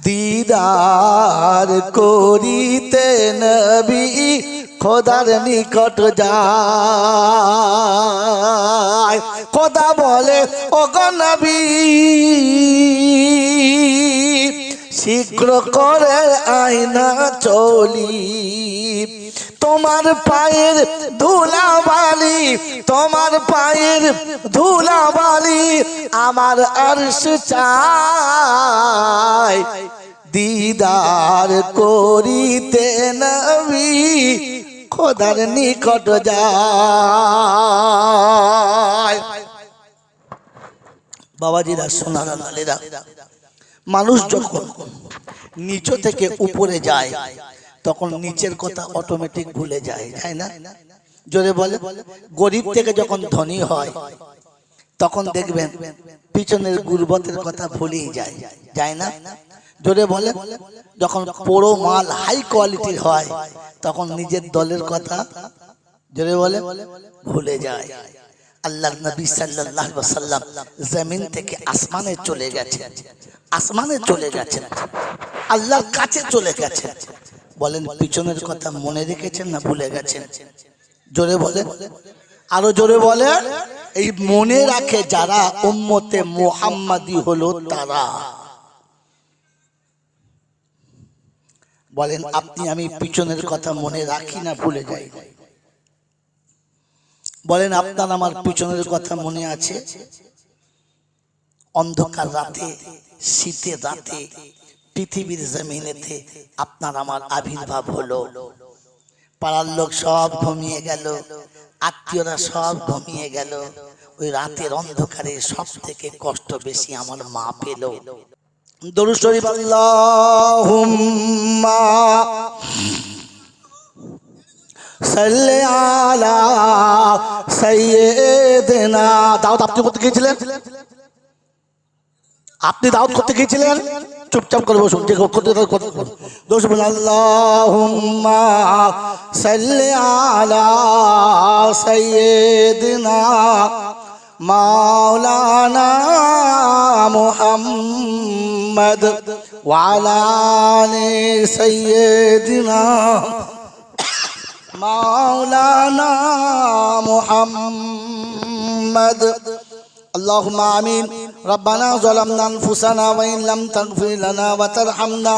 দিদার করিতে নবী খোদার নিকট যায়। খোদা বলে, ও গো নবী ঠিক করে আয়না চলি তোমার পায়ের ধুলাবালি তোমার পায়ের ধুলাবালি আমার আরশ চাই দিদার করিতে নবী খোদার নিকট যায়। বাবাজিরা সোনারা লালেরা, মানুষ যখন নিচ থেকে উপরে যায় তখন নিচের কথা অটোমেটিক ভুলে যায়, তাই না? জোরে বলে। গরিব থেকে যখন ধনী হয় তখন দেখবেন পিছনের গুরবতের কথা ভুলেই যায়, যায় না? জোরে বলে। যখন বড় মাল হাই কোয়ালিটির হয় তখন নিজের দলের কথা জোরে বলে ভুলে যায়। আল্লাহর নবী সাল্লাল্লাহু আলাইহি ওয়াসাল্লাম জমিন থেকে আসমানে চলে গেছেন, আসমানে চলে গেছেন, আল্লাহর কাছে চলে গেছেন। বলেন পিছনের কথা মনে রেখেছেন না ভুলে গেছেন? জোরে বলে, আরো জোরে বলে। এই মনে রাখে যারা উম্মতে মুহাম্মাদি হলো তারা। বলেন আপনি আমি পিছনের কথা মনে রাখি না ভুলে যাই? বলেন আপনার আমার পিছনের কথা মনে আছে? অন্ধকার রাতে, শীতের রাতে পৃথিবীর জমিনেতে আপনার আমার আবির্ভাব হলো। পাড়ার লোক সব ঘুমিয়ে গেল, আত্মীয়রা সব ঘুমিয়ে গেল। ওই রাতের অন্ধকারে সব থেকে কষ্ট বেশি আমার মা পেল। দরুদ শরীফ আল্লাহুম্মা সাল্লি আলা সাইয়্যিদিনা। দাউদ আপনি করতে গিয়েছিলেন? আপনি দাউদ করতে গিয়েছিলেন? চুপচাপ করে বসুন। যে করতে দোষ বলুন আল্লাহুম্মা সাল্লি আলা সাইয়্যিদিনা মাওলানা মুহাম্মদ ওয়া আলা আলি সাইয়্যিদিনা মাওলানা মুহাম্মদ। اللهم آمين. ربنا ظلمنا أنفسنا وإن لم تغفر لنا وترحمنا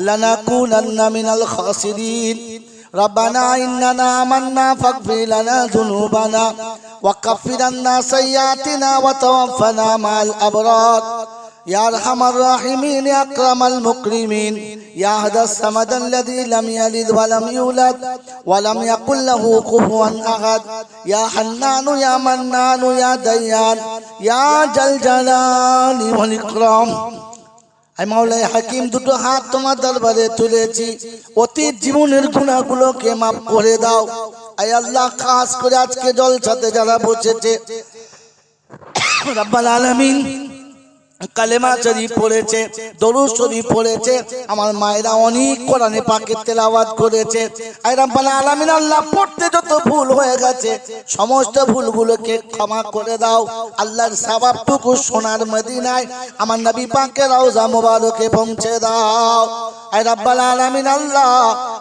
لنكونن من الخاسرين. ربنا إننا آمنا فاغفر لنا ذنوبنا وكفر عنا سيئاتنا وتوفنا مع الأبرار. يا أرحم الراحمين يا أكرم المكرمين يا أحد الصمد الذي لم يلد ولم يولد ولم يكن له كفوا أحد. يا حنان يا منان يا ديان يا ذا الجلال والإكرام. আমি মাওলাই হাকিম দুটো হাত তোমার দরবারে তুলেছি, অতীত জীবনের গুনাহগুলোকে মাফ করে দাও। আয় আল্লাহ, খাস করে আজকে জলসাতে যারা বসেছে রব্বুল আলামিন কালেমা শরীফ পড়েছে, দরুদ শরীফ পড়েছে, আমার মায়েরা অনেক কোরআনে পাকের তেলাওয়াত করেছে। আয় রব্বুল আলামিন আল্লাহ, পড়তে যত ভুল হয়ে গেছে সমস্ত ভুলগুলোকে ক্ষমা করে দাও। আল্লাহর সওয়াবটুকু সোনার মদিনায় আমার নবী পাকের রওজা মোবারকে পৌঁছে দাও। আয় রব্বুল আলামিন আল্লাহ,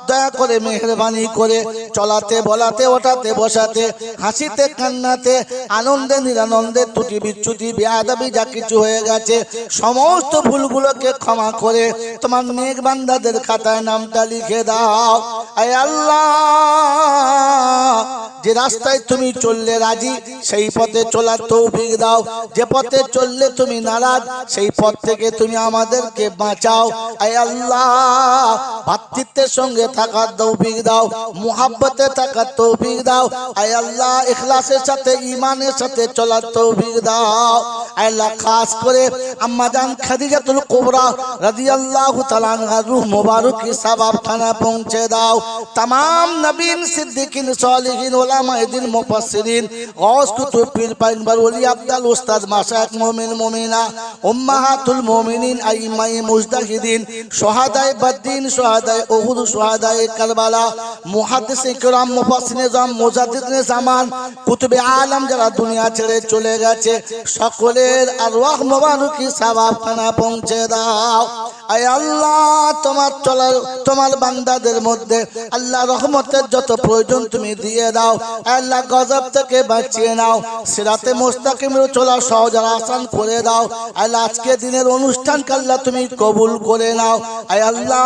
দয়া করে মেহেরবানি করে চলাতে বলাতে ওঠাতে বসাতে হাসিতে কান্নাতে আনন্দে নিরানন্দে ত্রুটি বিচ্যুতি বেয়াদবি যা কিছু হয়ে গেছে সমস্ত ভুলগুলোকে ক্ষমা করে তোমার নেক বান্দাদের খাতায় নামটা লিখে দাও। আয় আল্লাহ, যে রাস্তায় তুমি চললে রাজি সেই পথে চলার তৌফিক দাও, যে পথে চললে তুমি নারাজ সেই পথ থেকে তুমি আমাদেরকে বাঁচাও। আয় আল্লাহ, ভাতৃত্বের সঙ্গে থাকার তৌফিক দাও, মুহাব্বতে থাকার তৌফিক দাও। আয় আল্লাহ, ইখলাসের সাথে ঈমানের সাথে চলার তৌফিক দাও। আয় আল্লাহ, খাস করে আম্মা জান খাদিজাতুল কুবরা রাদিয়াল্লাহু তাআলা আনহার রূহ মুবারকি সওয়াবখানা পৌঁছে দাও। तमाम नबीन सिद्दीकीन सालिहीन उलमाए दीन मुफस्सिरीन गौस कुतुब पीर पैगंबर वली अब्दुल उस्ताद माशाइख मोमिन मोमिना उम्माहातुल मोमिनीन आइम्माए मुजतहिदीन शुहादाए बद्दीन शुहादाए उहुद शुहादाए करबला मुहद्दिस किराम मुफस्सिर निजाम मुजाद्दिद निजामान कुतुबे आलम যারা দুনিয়া ছেড়ে চলে গেছে সকলের আরওয়াহ মুবারকি সওয়াবখানা পৌঁছে দাও। আয় আল্লাহ তোমার বান্দাদের মধ্যে আল্লাহ রহমতের যত প্রয়োজন তুমি দিয়ে দাও। আল্লাহ গজব থেকে বাঁচিয়ে নাও, সিরাতে মুস্তাকিমের চলা সহজ আর আসান করে দাও। আল্লাহ আজকে দিনের অনুষ্ঠানকে আল্লাহ তুমি কবুল করে নাও। আয় আল্লাহ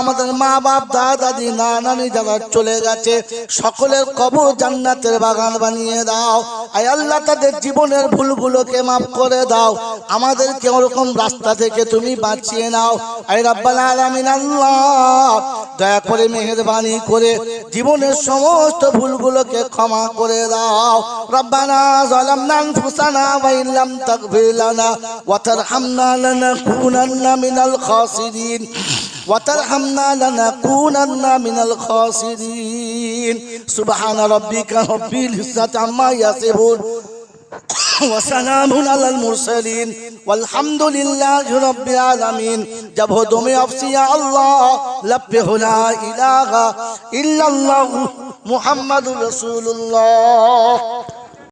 আমাদের মা বাপ দাদা দাদি নানি যারা চলে গেছে সকলের কবর জান্নাতের বাগান বানিয়ে দাও। আয় আল্লাহ তাদের জীবনের ভুলগুলোকে মাফ করে দাও, আমাদেরকে ওরকম রাস্তা থেকে তুমি বাঁচিয়ে নাও। আয় রাব্বাল আলামিন আল্লাহ দয়া করে মেহেরবানি করে জীবনের সমস্ত ভুলগুলোকে ক্ষমা করে দাও। রব্বানা যালামনা আনফুসানা ওয়া ইল্লাম তাগফির লানা ওয়া তারহামনা লানাকুনান্না মিনাল খাসিরিন وترحمنا لنكونن من الخاسرين سبحان ربك رب العزة عما يصفون وسلام على المرسلين والحمد لله رب العالمين जब हो दो में अफसी या अल्लाह लब्बे हो ला इलाहा इल्लल्लाह मुहम्मदुर रसूलुल्लाह।